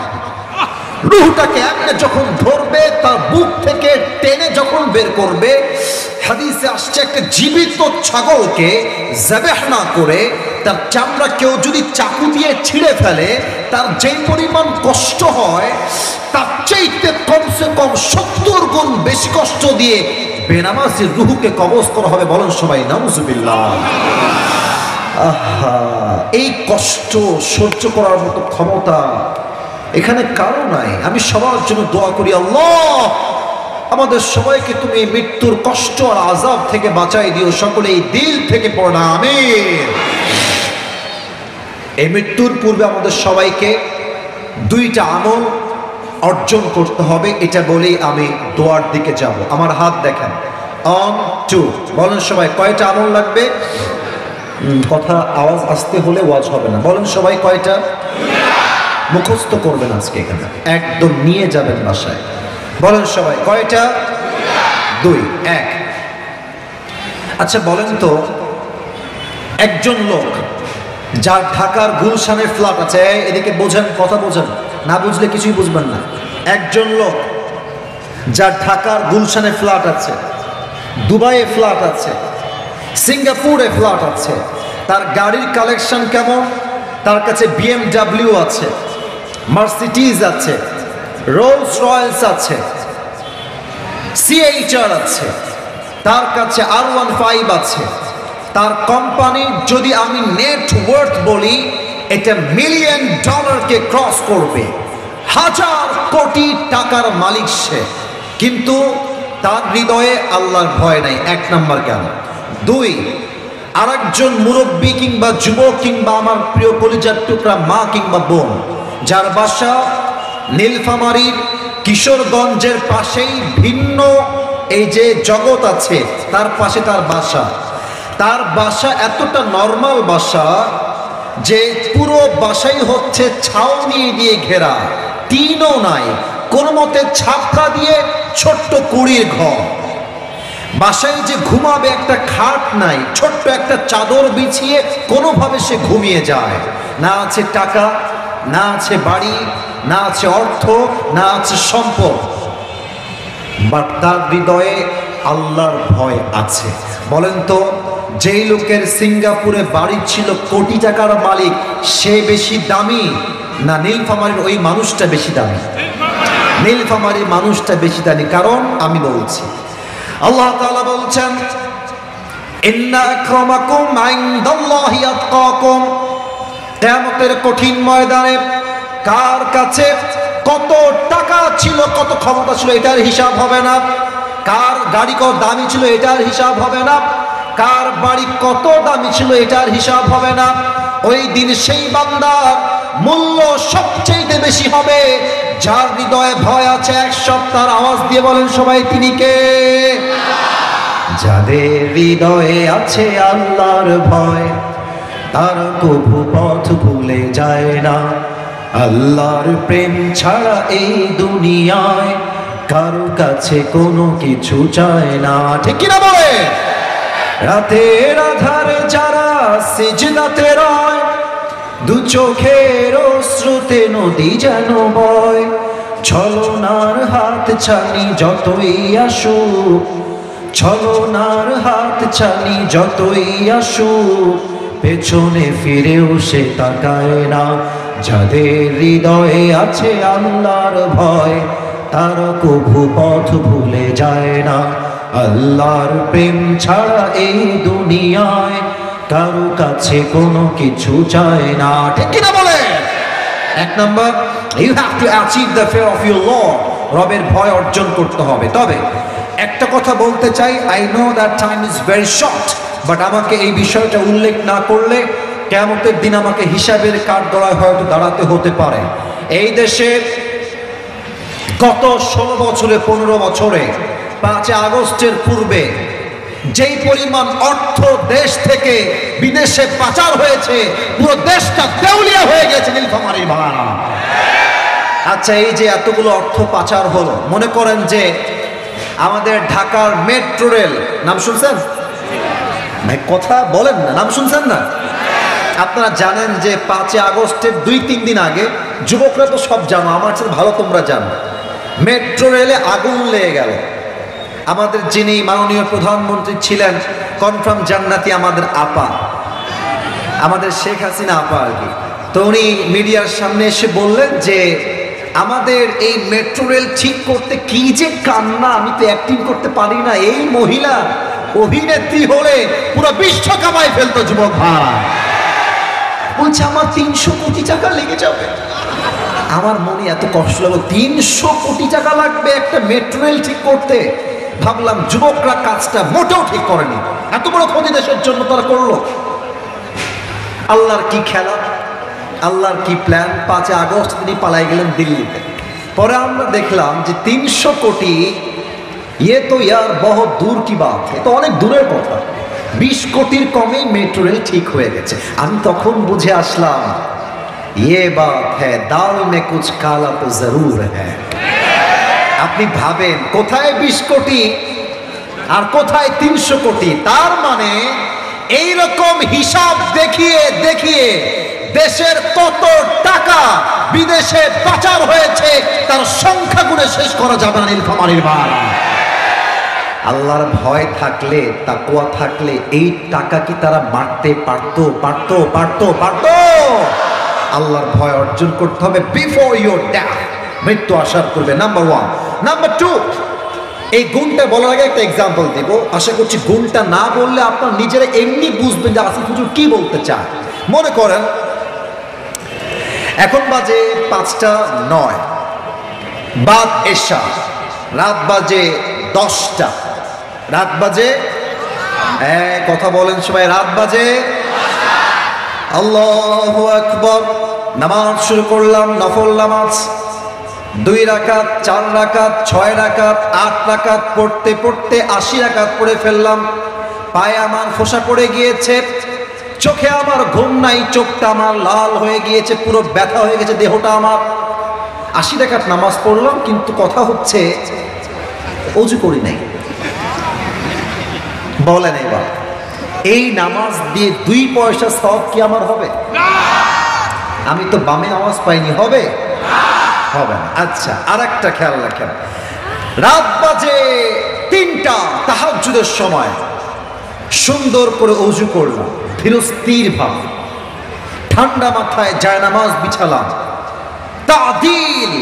রূহটাকে এমনি যখন ধরবে, তার বুক থেকে টেনে যখন বের করবে, হাদিসে আসছে একটা জীবিত ছাগলকে যাবেহ না করে তার চামড়া কেউ যদি চাকু দিয়ে ছিঁড়ে ফেলে, তার যে পরিমাণ কষ্ট হয় তার চাইতে কমসে কম 70 গুণ বেশি কষ্ট দিয়ে বেনামাজির রূহকে কবজ করা হবে। বলেন সবাই নাউজুবিল্লাহ। আহা, এই কষ্ট সহ্য করার মতো ক্ষমতা এখানে কারো নাই। আমি সবার জন্য দোয়া করি, আল্লাহ আমাদের সবাইকে তুমি এই মৃত্যুর কষ্ট আর আযাব থেকে বাঁচাই দিও। সকলে এই দিল থেকে পড়া আমিন। এই মৃত্যুর পূর্বে আমাদের সবাইকে 2টা আমল অর্জন করতে হবে, এটা বলেই আমি দোয়ার দিকে যাব। আমার হাত দেখেন, 1 2, বলেন সবাই কয়টা আমল লাগবে? কথা আওয়াজ আসতে হলে ওয়াজ হবে না। বলেন সবাই কয়টা? মুখস্থ করবেন আজকে, এখানে একদম নিয়ে যাবেন বাসায়। বলেন সবাই কয়টা? 2 1। আচ্ছা বলেন তো, একজন লোক যার ঢাকার গুলশানের ফ্ল্যাট আছে, এদিকে বোঝেন, কথা বোঝেন, না বুঝলে কিছুই বুঝবেন না। একজন লোক যার ঢাকার গুলশানে ফ্ল্যাট আছে, দুবাইয়ে ফ্ল্যাট আছে, সিঙ্গাপুরে ফ্ল্যাট আছে, তার গাড়ির কালেকশন কেমন? তার কাছে BMW আছে, মার্সিডিজ আছে, রোলস রয়েলস আছে, CHR আছে, তার কাছে R15 আছে। তার কোম্পানির যদি আমি নেট ওয়ার্থ বলি, এটা $1 মিলিয়ন ক্রস করবে। 1000 কোটি টাকার মালিক সে, কিন্তু তার হৃদয়ে আল্লাহর ভয় নাই। 1 নাম্বার কেন? 2, আরেকজন মুরব্বী কিংবা যুবক কিংবা আমার প্রিয় কলিজার টুকরা মা কিংবা বোন, যার বাসা নীলফামারীর কিশোরগঞ্জের পাশেই ভিন্ন এই যে জগৎ আছে, তার পাশে তার বাসা। তার বাসা এতটা নর্মাল বাসা যে পুরো বাসাই হচ্ছে ছাউনি দিয়ে ঘেরা, টিনও নাই, কোনো মতে ছাপড়া দিয়ে ছোট্ট কুড়ির ঘর। বাসায় যে ঘুমাবে একটা খাট নাই, ছোট্ট একটা চাদর বিছিয়ে কোনোভাবে সে ঘুমিয়ে যায়। না আছে টাকা, না আছে বাড়ি, না আছে অর্থ, না আছে সম্পদ, বাট তার হৃদয়ে আল্লাহর ভয় আছে। বলেন তো, যেই লোকের সিঙ্গাপুরে বাড়ি ছিল, কোটি টাকার মালিক, সে বেশি দামি না নীলফামারীর ওই মানুষটা বেশি দামি? নীলফামারীর মানুষটা বেশি দামি। কারণ আমি বলছি, আল্লাহ তাআলা বলছেন, ইন্না আকরামাকুম ইনদাল্লাহি আতকাকুম। কিয়ামতের কঠিন ময়দানে কার কাছে কত টাকা ছিল, কত ক্ষমতা ছিল, এটার হিসাব হবে না। কার গাড়ি কত দামি ছিল, এটার হিসাব হবে না। কার বাড়ি কত দামি ছিল, এটার হিসাব হবে না। ওই দিন সেই বান্দার মূল্য সবচেয়ে বেশি হবে যার হৃদয়ে ভয় আছে। 1 সপ্তাহ আওয়াজ দিয়ে বলেন সবাই, তিনি কে? যাদের হৃদয়ে আছে আল্লাহর ভয়, তারা কবু পথ ভুলে যায় না। আল্লাহর প্রেম ছাড়া এই দুনিয়ায় কারো কাছে কোনো কিছু চায় না। ঠিক কিনা বলে? রাতের আধারে যারা সিজদাতে রয়, 2 চোখের অশ্রুতে নদী যেন বয়। ছলনার হাত ছানি যতই আসুক, ছলনার হাত ছানি যতই আসুক, পেছনে ফিরেও সে তাকায় না। যাদের হৃদয়ে আছে আল্লাহর ভয়, তারা কভু পথ ভুলে যায় না। আল্লাহর প্রেম ছাড়া এই দুনিয়ায় কারো কাছে কোনো কিছু চায় না। ঠিক কিনা বলে? 1 number, you have to achieve the fear of your lord. রবের ভয় অর্জন করতে হবে। তবে একটা কথা বলতে চাই, I know that time is very short, but আমাকে এই বিষয়টা উল্লেখ না করলে কিয়ামতের দিন আমাকে হিসাবের কাঠগড়ায় হয়তো দাঁড়াতে হতে পারে। এই দেশে গত 16 বছরে 15 বছরে 5 আগস্টের পূর্বে যেই পরিমাণ অর্থ দেশ থেকে বিদেশে পাচার হয়েছে, পুরো দেশটা দেউলিয়া হয়ে গেছে নীলফামারীর ভাড়া। আচ্ছা, এই যে এতগুলো অর্থ পাচার হলো, মনে করেন যে আমাদের ঢাকার মেট্রো রেল, নাম শুনছেন ভাই? কথা বলেন না, নাম শুনছেন না? আপনারা জানেন যে 5 আগস্টের 2-3 দিন আগে, যুবকরা তো সব জানো, আমার সাথে ভালো তোমরা জানো, মেট্রো রেলে আগুন লেগে গেল। আমাদের যিনি মাননীয় প্রধানমন্ত্রী ছিলেন, কনফার্ম জান্নাতি আমাদের আপা, আমাদের শেখ হাসিনা আপা আর কি, তো উনি মিডিয়ার সামনে এসে বললেন যে আমাদের এই মেট্রো রেল ঠিক করতে কি যে কান্না, আমি তো অ্যাক্টিং করতে পারি না। এই মহিলা অভিনেত্রী হলে পুরো বিশ্ব কামাই ফেলতো যুবক ভাই। বলছে আমার 300 কোটি টাকা লেগে যাবে। আমার মনে এত কষ্ট লাগলো, 300 কোটি টাকা লাগবে একটা মেট্রো রেল ঠিক করতে। ভাবলাম যুবকরা কাজটা মোটেও ঠিক করেনি, এত বড় ক্ষতি দেশের জন্য তারা করলো। আল্লাহর কি খেলা, আল্লাহর কি প্ল্যান। 5 আগস্ট তিনি পালাই গেলেন দিল্লিতে। পরে আমরা দেখলাম যে 300 কোটি, ইয়ে তো ইয়ার বহুত দূর কি বাত, এ তো অনেক দূরের কথা। 20 কোটির কমে মেট্রো রেল ঠিক হয়ে গেছে। আমি তখন বুঝে আসলাম, ইয়ে বাত হ্যায় দাল মে কুছ কালা তো জরুর হ্যায়। আপনি ভাবেন কোথায় 20 কোটি আর কোথায় 300 কোটি। তার মানে এইরকম হিসাব দেখিয়ে দেখিয়ে দেশের কত টাকা বিদেশে পাচার হয়েছে তার সংখ্যা গুণে শেষ করা যাবে না নীলফামারীর ভাড়া। আল্লাহর ভয় থাকলে, তাকওয়া থাকলে এই টাকা কি তারা মারতে পারতো? আল্লাহর ভয় অর্জন করতে হবে বিফোর ইউর ডেথ, মৃত্যু আসার করবে। নাম্বার 1। নাম্বার 2, এই গুণটা বলার আগে একটা এক্সাম্পল দেব। আশা করছি গুণটা না বললে আপনার নিজেরা এমনি বুঝবেন যে আসিফ হুজুর কি বলতে চায়। মনে করেন এখন বাজে 5:09 বাদ এশা, রাত বাজে 10টা, রাত বাজে কথা বলেন সবাই, রাত বাজে আল্লাহু আকবার। নামাজ শুরু করলাম, নফল নামাজ, 2 রাকাত, 4 রাকাত, 6 রাকাত, 8 রাকাত পড়তে পড়তে 80 রাকাত পড়ে ফেললাম। পায়ে আমার ফোঁসা পড়ে গিয়েছে, চোখে আমার ঘুম নাই, চোখটা আমার লাল হয়ে গিয়েছে, পুরো ব্যথা হয়ে গেছে দেহটা আমার। 80 রাকাত নামাজ পড়লাম, কিন্তু কথা হচ্ছে ওযু করি নাই। বলেন এবার এই নামাজ দিয়ে 2 পয়সা সওয়াব কি আমার হবে? আমি তো বামে নামাজ পাইনি, হবে? হবে না। আচ্ছা, আর একটা খেয়াল রাখেন, রাত বাজে 3টা, তাহাজ্জুদের সময়, সুন্দর করে ওযু করলাম, ধীরস্থির ভাবে ঠান্ডা মাথায় জায়নামাজ বিছালাম, তাদিল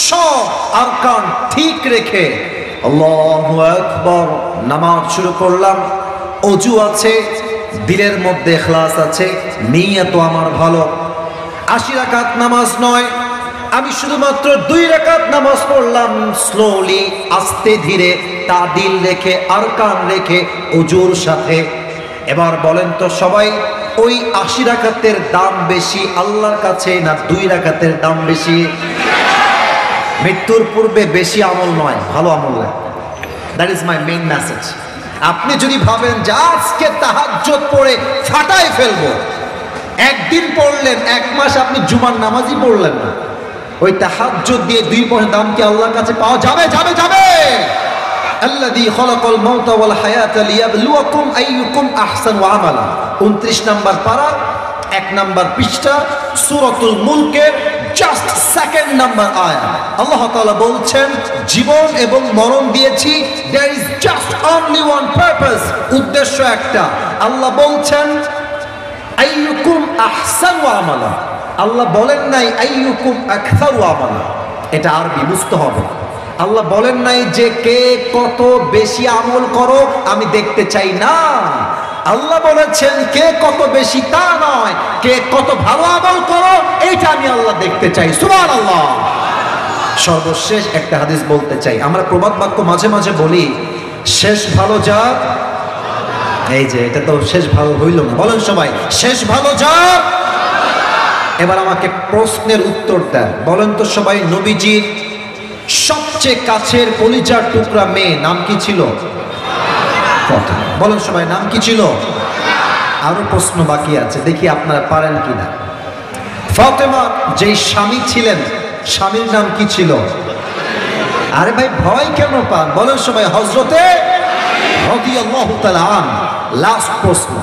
সব আরকান ঠিক রেখে আল্লাহু আকবার নামাজ শুরু করলাম। ওযু আছে, দিলের মধ্যে ইখলাস আছে, নিয়ত আমার ভালো। 80 রাকাত নামাজ নয়, আমি শুধুমাত্র 2 রাকাত নামাজ পড়লাম, স্লোলি, আস্তে ধীরে, তাদিল রেখে, আরকান রেখে, ওযুর সাথে। এবার বলেন তো সবাই, ওই 80 রাকাতের দাম বেশি আল্লাহর কাছে না 2 রাকাতের দাম বেশি? মৃত্যুর পূর্বে বেশি আমল নয়, ভালো আমল লাগে। That is my main message. আপনি যদি ভাবেন যে আজকে তাহাজ্জুদ পড়ে ফাটাই ফেলবো, একদিন পড়লেন, 1 মাস আপনি জুমার নামাজই পড়লেন না, ওই তাহাজ্জুদ দিয়ে 2 পয়সা দাম কি আল্লাহর কাছে পাওয়া যাবে? আল্লাযী খালাকাল মাউতা ওয়াল হায়াতা লিয়াবলুয়াকুম আইয়ুকুম আহসানু আমালা। 29 নম্বর পারা, 1 নম্বর পৃষ্ঠা, সূরাতুল মুলকের জাস্ট 2nd নম্বর আয়াত। আল্লাহ তাআলা বলছেন, জীবন এবং মরণ দিয়েছি, there is just only one purpose, উদ্দেশ্য একটা। আল্লাহ বলছেন আইয়ুকুম আহসানু আমালা, আল্লাহ বলেন নাই আইয়ুকুম আকসারু আমালা। এটা আরবি বুঝতে হবে। আল্লাহ বলেন নাই যে কে কত বেশি আমল করো আমি দেখতে চাই না। আল্লাহ বলেছেন কে কত বেশি তা নয়, কে কত ভালো আমল করো এইটা আমি আল্লাহ দেখতে চাই। সুবহানাল্লাহ। সর্বশেষ একটা হাদিস বলতে চাই। আমরা প্রবাদ বাক্য মাঝে মাঝে বলি, শেষ ভালো যার, এই যে এটা তো শেষ ভালো হইল না, বলেন সবাই শেষ ভালো যার। এবার আমাকে প্রশ্নের উত্তর দেন, বলেন তো সবাই, নবীজির সবচেয়ে কাছের কলিজার টুকরা মেয়ে নাম কি ছিল? ফাতেমা। বলেন সবাই, নাম কি ছিল? আরো প্রশ্ন বাকি আছে, দেখি আপনারা পারেন কিনা। ফাতেমা যেই স্বামী ছিলেন, স্বামীর নাম কি ছিল? আরে ভাই ভয় কেন পান? বলেন সবাই, হযরতে রাদিয়াল্লাহু তাআলা আনহু। লাস্ট প্রশ্ন,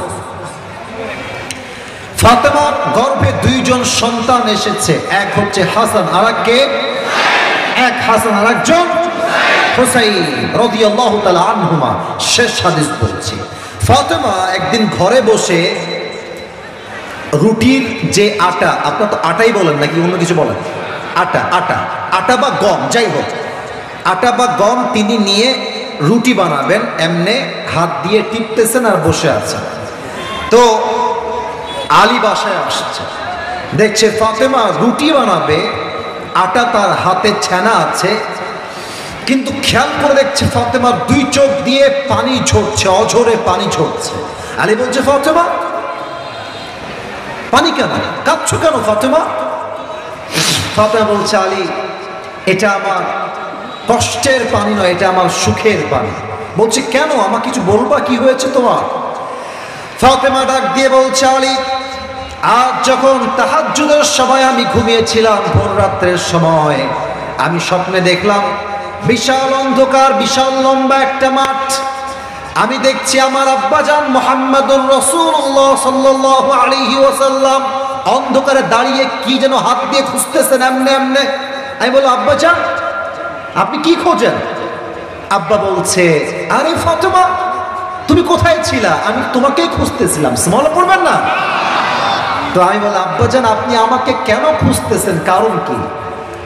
ফাতেমার গর্ভে দুইজন সন্তান এসেছে, এক হচ্ছে হাসান আর কে? এক হাসান আর একজন হুসাইন রাদিয়াল্লাহু তাআলা আনহুমা। শেষ হাদিস বলছি, ফাতেমা একদিন ঘরে বসে রুটির যে আটা, আপনারা তো আটাই বলেন নাকি অন্য কিছু বলেন? আটা, আটা, আটা বা গম, যাই হোক, আটা বা গম তিনি নিয়ে রুটি বানাবেন, এমনে হাত দিয়ে টিপতেছেন আর বসে আছেন। তো আলী বাসায় আসছে, দেখছে ফাতেমা রুটি বানাবে, আটা তার হাতে ছানা আছে, কিন্তু খেয়াল করে দেখছে ফাতেমার দুই চোখ দিয়ে পানি ঝরছে, অঝরে পানি ঝরছে। আলী বলছে, ফাতেমা পানি কেন, কাঁদছো কেন ফাতেমা? ফাতেমা বলছে, আলী এটা আমার কষ্টের পানি নয়, এটা আমার সুখের পানি। বলছে, কেন, আমার কিছু বলবা, কি হয়েছে তোমার? ফাতেমা ডাক দিয়ে বলছে, আলী আজ যখন তাহাজ্জুদের সময় আমি ঘুমিয়েছিলাম, ভোর রাত্রের সময় আমি স্বপ্নে দেখলাম বিশাল অন্ধকার, বিশাল লম্বা একটা মাঠ। আমি দেখছি আমার আব্বাজান মুহাম্মদুর রাসূলুল্লাহ সাল্লাল্লাহু আলাইহি ওয়াসাল্লাম অন্ধকারে দাঁড়িয়ে কি যেন হাত দিয়ে খুঁজতেছেন এমনে এমনে। আমি বললাম, আব্বাজান আপনি কি খোঁজেন? আব্বা বলছে, আরে ফাতেমা তুমি কোথায় ছিলা? আমি তোমাকেই খুঁজতেছিলাম। সুবহানাল্লাহ পড়বেন না? তো আমি বললাম, আব্বাজান আপনি আমাকে কেন খুঁজতেছেন, কারণ কি?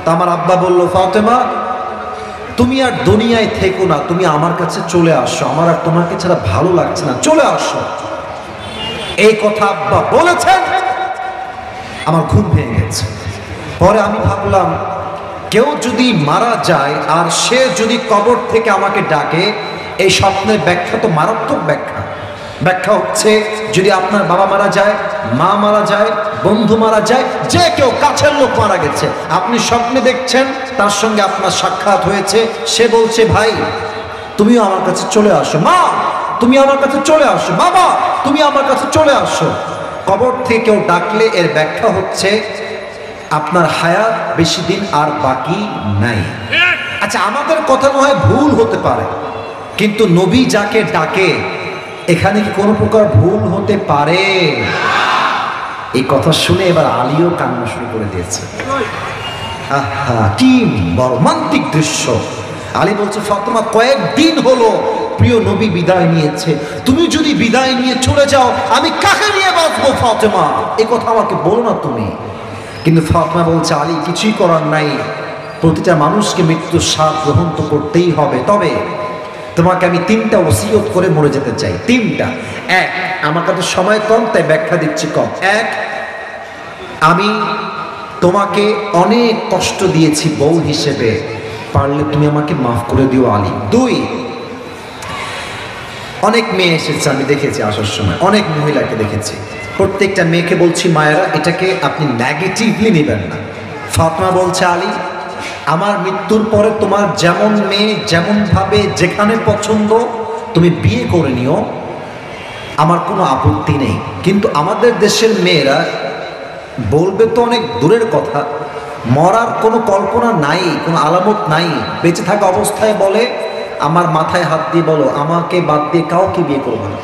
তো আমার আব্বা বলল, ফাতেমা তুমি আর দুনিয়ায় থেকো না, তুমি আমার কাছে চলে আসো, আমার আর তোমাকে ছাড়া ভালো লাগছে না, চলে আসো। এই কথা আব্বা বলেছেন, আমার ঘুম ভেঙে গেছে। পরে আমি ভাবলাম, কেউ যদি মারা যায় আর সে যদি কবর থেকে আমাকে ডাকে, এই স্বপ্নের ব্যাখ্যা তো মারাত্মক ব্যাখ্যা। ব্যাখ্যা হচ্ছে, যদি আপনার বাবা মারা যায়, মা মারা যায়, বন্ধু মারা যায়, যে কেউ কাছের লোক মারা গেছে, আপনি স্বপ্নে দেখছেন তার সঙ্গে আপনার সাক্ষাৎ হয়েছে, সে বলছে, ভাই তুমিও আমার কাছে চলে আসো, মা তুমি আমার কাছে চলে আসো, বাবা তুমি আমার কাছে চলে আসো। কবর থেকে কেউ ডাকলে এর ব্যাখ্যা হচ্ছে আপনার হায়াত বেশি দিন আর বাকি নাই। আচ্ছা আমাদের কথা নয় ভুল হতে পারে, কিন্তু নবী যাকে ডাকে এখানে কি কোনো প্রকার ভুল হতে পারে? এই কথা শুনে এবার আলীও কান্না শুরু করে দিয়েছে। আহা কি মর্মান্তিক দৃশ্য। আলী বলছে, ফাতেমা কয়েকদিন হলো প্রিয় নবী বিদায় নিয়েছে, তুমি যদি বিদায় নিয়ে চলে যাও আমি কাকে নিয়ে বাঁচবো ফাতেমা? এই কথা আমাকে বলো না তুমি। কিন্তু ফাতেমা বলছে, আলী কিছুই করার নাই, প্রতিটা মানুষকে মৃত্যুর স্বাদ গ্রহণ তো করতেই হবে, তবে তোমাকে আমি তিনটা ওসিয়ত করে মরে যেতে চাই। তিনটা। এক, আমার কাছে সময় কম তাই ব্যাখ্যা দিচ্ছি কম। এক, আমি তোমাকে অনেক কষ্ট দিয়েছি বউ হিসেবে, পারলে তুমি আমাকে মাফ করে দিও আলী। দুই, অনেক মেয়ে এসেছে আমি দেখেছি আসার সময়, অনেক মহিলাকে দেখেছি, প্রত্যেকটা মেয়েকে বলছি মায়েরা এটাকে আপনি নেগেটিভলি নেবেন না। ফাতেমা বলছে, আলী আমার মৃত্যুর পরে তোমার যেমন মেয়ে যেমন ভাবে যেখানে পছন্দ তুমি বিয়ে করে নিও, আমার কোনো আপত্তি নেই, কিন্তু আমাদের দেশের মেয়েরা বলবে তো অনেক দূরের কথা, মরার কোনো কল্পনা নাই, কোনো আলামত নাই, বেঁচে থাকা অবস্থায় বলে আমার মাথায় হাত দিয়ে বলো আমাকে বাদ দিয়ে কাউকে বিয়ে করবো না।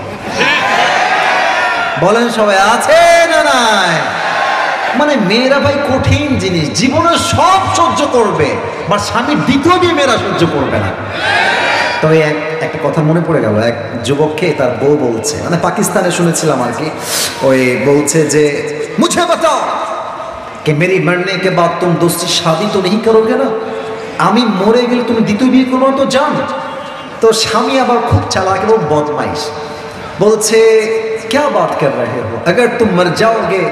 বলেন সবাই, আছে না নাই? মানে মেয়েরা ভাই কঠিন জিনিস, জীবনে সব সহ্য করবে, বা স্বামীর দ্বিতীয় বিয়ে মেয়েরা সহ্য করবে না। তবে একটা কথা মনে পড়ে গেল, এক যুবককে তার বউ বলছে, মানে পাকিস্তানে শুনেছিলাম আর কি, ওই বলছে যে মুঝে বাতাও कि मेरी मरने के बाद तुम दूसरी शादी तो नहीं करोगे ना, আমি মরে গেলে তুমি দ্বিতীয় বিয়ে করবো তো জান। তো স্বামী আবার খুব চালাক এবং বদমাইশ, বলছে क्या बात कर रहे हो, अगर तुम मर जाओगे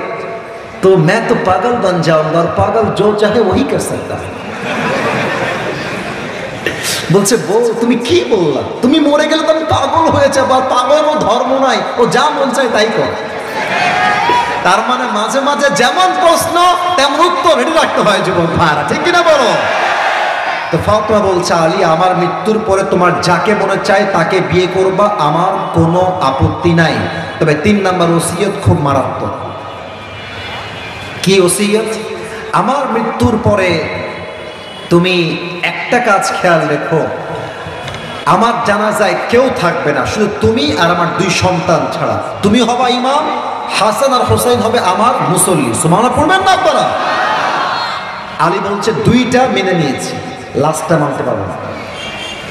तो मैं तो पागल बन जाऊंगा और पागल जो चाहे वही कर सकता है। বলছে বউ তুমি কি বললা, তুমি মরে গেলে তো আমি পাগল হয়ে যাবো, আর পাগলের ও ধর্ম নাই, ও যা মন চায় তাই কর। তার মানে মাঝে মাঝে যেমন প্রশ্ন তেমন উত্তর রেডি রাখতে হয় যুবক ভাইরা, ঠিক কিনা বলো? তো ফাতেমা বলছে, আলী আমার মৃত্যুর পরে তোমার যাকে মনে চায় তাকে বিয়ে করবা, আমার কোনো আপত্তি নাই, তবে 3 নাম্বার ওসিয়ত খুব মারাত্মক। কি ওসিয়ত? আমার মৃত্যুর পরে তুমি একটা কাজ খেয়াল রেখো, আমার জানাজায় কেউ থাকবে না, শুধু তুমি আর আমার 2 সন্তান ছাড়া। তুমি হবা ইমাম, হাসান আর হোসেন হবে আমার মুসল্লি। সুবহানাল্লাহ পড়বেন না আপনারা? আলী বলছে 2টা মেনে নিয়েছি, লাস্টটা মানতে পারবো না,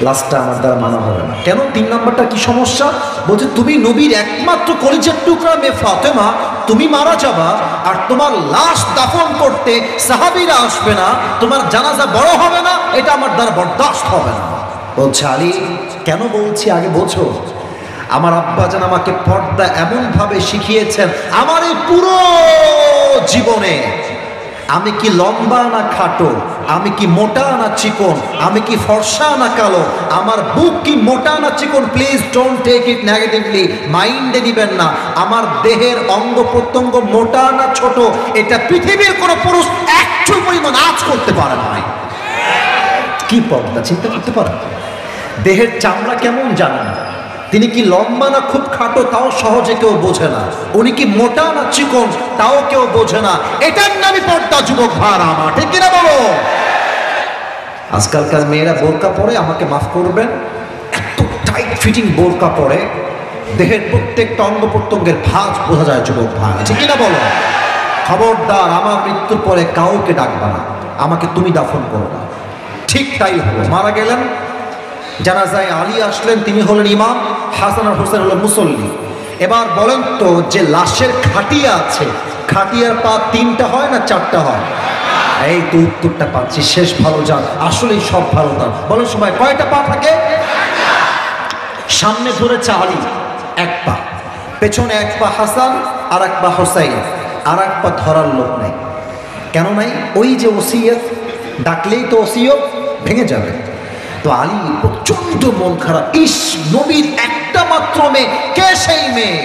লাস্টটা আমার দ্বারা মানা হবে না। কেন? 3 নাম্বারটা কি সমস্যা? বলছে তুমি নবীর একমাত্র কলিজার টুকরা মেয়ে ফাতেমা, তুমি মারা যাবা আর তোমার লাশ দাফন করতে সাহাবীরা আসবে না, তোমার জানাজা বড় হবে না, এটা আমার দ্বারা বরদাস্ত হবে না। বলছে আলী কেন বলছি আগে বোঝো। আমার আব্বাজান আমাকে পর্দা এমন ভাবে শিখিয়েছেন, আমার এই পুরো জীবনে আমি কি লম্বা না খাটো, আমি কি মোটা না চিকন, আমি কি ফর্সা না কালো, আমার বুক কি মোটা না চিকন, please don't take it negatively, মাইন্ডে দিবেন না। আমার দেহের অঙ্গ প্রত্যঙ্গ মোটা না ছোট, এটা পৃথিবীর কোনো পুরুষ একটু পরিমাণ আঁচ করতে পারে না। কি পর্দা চিন্তা করতে পারেন? দেহের চামড়া কেমন জানেন, তিনি কি লম্বা না খুব খাটো তাও সহজে কেউ বোঝে না, উনি কি মোটা না চিকন তাও কেউ বোঝে না। এটার নামই পর্দা যুবক ভাড়া আমার, ঠিক কিনা বলো? আজকালকার মেয়েরা বোরকা পরে, আমাকে মাফ করবেন, এত টাইট ফিটিং বোরকা পরে দেহের প্রত্যেকটা অঙ্গ প্রত্যঙ্গের ভাঁজ বোঝা যায় যুবক ভাড়া, ঠিক কিনা বলো? খবরদার আমার মৃত্যুর পরে কাউকে ডাকবা না, আমাকে তুমি দাফন করো না। ঠিক তাই হলো। মারা গেলেন, জানাজায় আলী আসলেন, তিনি হলেন ইমাম, হাসান আর হোসেন হলেন মুসল্লি। এবার বলেন তো, যে লাশের খাটিয়া আছে, খাটিয়ার পা 3টা হয় না 4টা হয়? এই তো উত্তরটা পাচ্ছি, শেষ ভালো যান, আসলেই সব ভালো যান। বলেন সবাই, কয়টা পা থাকে? সামনে ধরেছে আলী 1 পা, পেছনে 1 পা হাসান আর 1 পা হোসাইন, আর 1 পা ধরার লোক নাই। কেন নাই? ওই যে ওসিয়ত, ডাকলেই তো ওসিয়ত ভেঙে যাবে। তো আলী প্রচন্ড মন খারাপ, ইস নবীর একটা মাত্র মেয়ে, কে সেই মেয়ে?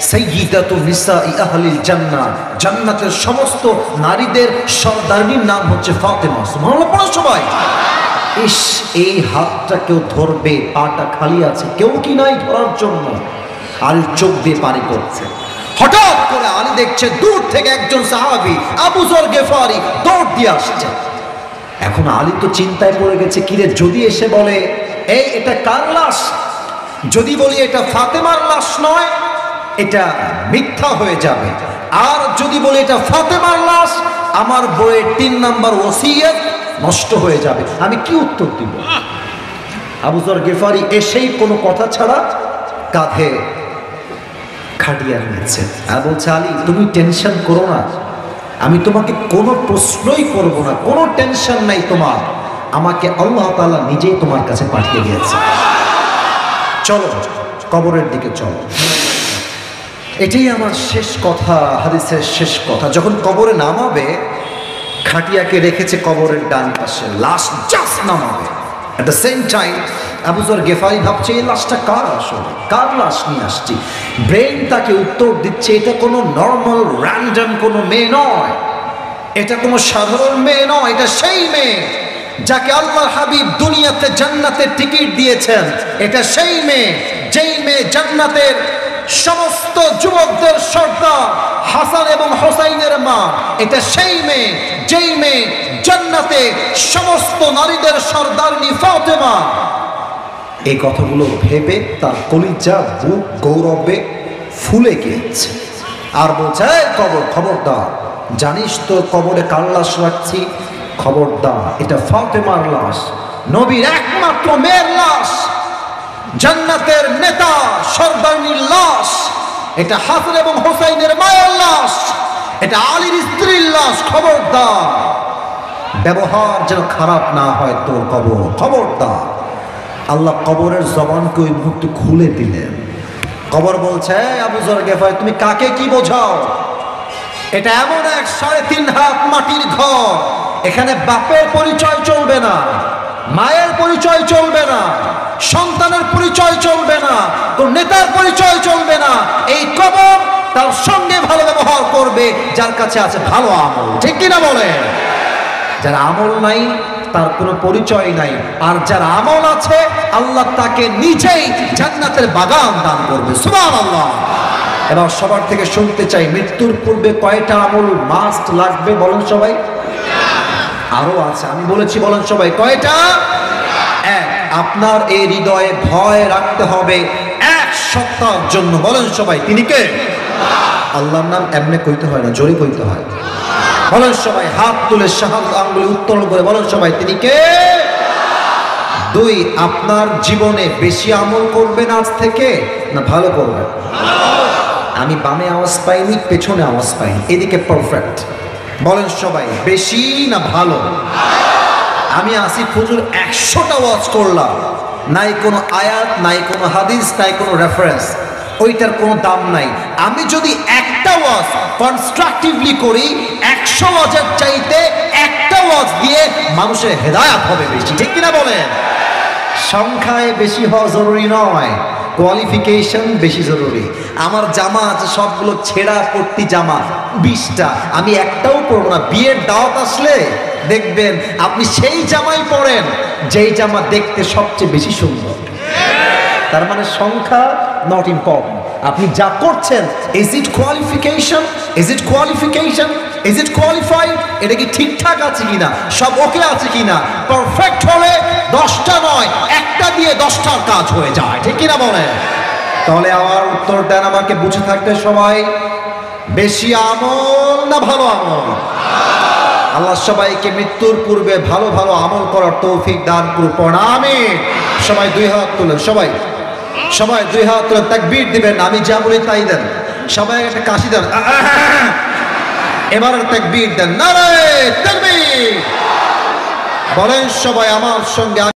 সাইয়্যিদাতুন নিসাই আহলিল জান্নাহ, জান্নাতের সমস্ত নারীদের সর্দারিনীর নাম হচ্ছে ফাতেমা। সুবহানাল্লাহ পড়ো সবাই। ইস এই হাতটা কেউ ধরবে, পাটা খালি আছে, কেউ কি নাই ধরার জন্য। আলীর চোখ দিয়ে পানি পড়ছে। হঠাৎ করে আলী দেখছে দূর থেকে একজন সাহাবী আবু যর গেফারি দৌড় দিয়ে আসছে। এখন আলী তো চিন্তায় পড়ে গেছে, কিরে যদি এসে বলে এই এটা কার লাশ, যদি বলি এটা ফাতেমার লাশ নয়, এটা মিথ্যা হয়ে যাবে, আর যদি বলি এটা ফাতেমার লাশ, আমার বইয়ের 3 নাম্বার ওসিয়ত নষ্ট হয়ে যাবে, আমি কি উত্তর দিব? আবু যর গেফারি এসেই কোনো কথা ছাড়া কাঁধে খাটিয়ে নিয়েছে আর বলছে, আলী তুমি টেনশন করো না, আমি তোমাকে কোনো প্রশ্নই করব না, কোনো টেনশন নাই তোমার, আমাকে আল্লাহ তাআলা নিজেই তোমার কাছে পাঠিয়ে দিয়েছে, চলো কবরের দিকে চলো। এটাই আমার শেষ কথা, হাদিসের শেষ কথা। যখন কবরে নামাবে, খাটিয়াকে রেখেছে কবরের ডান পাশে, লাশ জাস্ট নামাবে, at the same time Abu Zar Ghifari ভাবছে এই লাশটা কার, আসলে কার লাশ নিয়ে আসছি। ব্রেন তাকে উত্তর দিচ্ছে, এটা কোনো নর্মাল র্যান্ডম কোনো মেয়ে নয়, এটা কোনো সাধারণ মেয়ে নয়, এটা সেই মেয়ে যাকে আল্লাহর হাবিব দুনিয়াতে জান্নাতের টিকিট দিয়েছেন। এটা সেই মেয়ে, যেই মেয়ে জান্নাতের সমস্ত যুবকদের সর্দার হাসান এবং হোসাইনের মা। এটা সেই মেয়ে, যেই মেয়ে জান্নাতে সমস্ত নারীদের সর্দারনি ফাতেমা। এই কথাগুলো ভেবে তার কলিজা বুক গৌরবে ফুলে গিয়েছে আর বলছে, কবর খবরদার, জানিস তো কবরে কার লাশ রাখছি, খবরদার এটা ফাতেমার লাশ, নবীর একমাত্র মেয়ের লাশ, জান্নাতের নেতা সর্দারনির লাশ, এটা হাসান এবং হোসাইনের মায়ের লাশ, এটা আলীর স্ত্রীর লাশ, খবরদার ব্যবহার যেন খারাপ না হয় তোর কবর, খবরদার। আল্লাহ কবরের জবানকে ওই মুহূর্তে খুলে দিলেন। কবর বলছে, আবু যর গেফারি তুমি কাকে কি বোঝাও, এটা এমন এক 3.5 হাত মাটির ঘর, এখানে বাপের পরিচয় চলবে না, মায়ের পরিচয় চলবে না, সন্তানের পরিচয় চলবে না, কোন নেতার পরিচয় চলবে না। এই কবর তার সঙ্গে ভালো ব্যবহার করবে যার কাছে আছে ভালো আমল, ঠিক কিনা বলে? যার আমল নাই তার কোনো পরিচয় নাই। আর যার আমল আছে আল্লাহ তাকে নিজেই জান্নাতের বাগান দান করবে। সুবহানাল্লাহ। এবার সবার থেকে শুনতে চাই, মৃত্যুর পূর্বে কয়টা আমল মাস্ট লাগবে বলেন সবাই? আরো আছে, আমি বলেছি, বলেন সবাই কয়টা? এক, আপনার এই হৃদয়ে ভয় রাখতে হবে এক সত্তার জন্য। বলেন সবাই, তিনি কে? আল্লাহর নাম এমনি কইতে হয় না, জোরে কইতে হয়। বলেন সবাই, হাত তুলে শাহাদাত আঙ্গুলি উত্তোলন করে বলেন সবাই, তিনি কে? দুই, আপনার জীবনে বেশি আমল করবেন আজ থেকে না ভালো করবেন? আমি বামে আওয়াজ পাইনি, পেছনে আওয়াজ পাইনি, এদিকে পারফেক্ট। বলেন সবাই, বেশি না ভালো? আমি আসিফ হুজুর 100টা ওয়াজ করলাম, নাই কোনো আয়াত, নাই কোনো হাদিস, নাই কোনো রেফারেন্স, ওইটার কোনো দাম নাই। আমি যদি একটা ওয়াজ কনস্ট্রাকটিভলি করি, 100 ওয়াজের চাইতে একটা ওয়াজ দিয়ে মানুষের হেদায়েত হবে বেশি, ঠিক কিনা বলেন? সংখ্যায় বেশি হওয়া জরুরি নয়, কোয়ালিফিকেশন বেশি জরুরি। আমার জামা আছে সবগুলো ছেঁড়া পট্টি জামা 20টা, আমি একটাও পরবো না। বিয়ের দাওয়াত আসলে দেখবেন আপনি সেই জামাই পরেন যেই জামা দেখতে সবচেয়ে বেশি সুন্দর। তার মানে সংখ্যা নট ইম্পর্টেন্ট। আপনি যা করছেন, is it qualification, is it qualification, is it qualified, এটা কি ঠিকঠাক আছে কিনা, সব ওকে আছে কিনা? পারফেক্ট হলে 10টা নয়, একটা দিয়ে 10টার কাজ হয়ে যায়, ঠিক কিনা বলেন? তাহলে আমার উত্তর দেন আমাকে, বুঝে থাকতে সবাই, বেশি আমল না ভালো আমল? আল্লাহ সবাইকে মৃত্যুর পূর্বে ভালো ভালো আমল করার তৌফিক দান করুন। আমিন। সবাই দুই হাত তুলেন, সবাই সবাই দুই হাত তুলে তাকবীর দিবেন। আমি যা বলি তাই দেন, সবাই একটা কাশি দেন, এবার তাকবীর দেন, নারে তাকবীর। বলেন সবাই আমার সঙ্গে।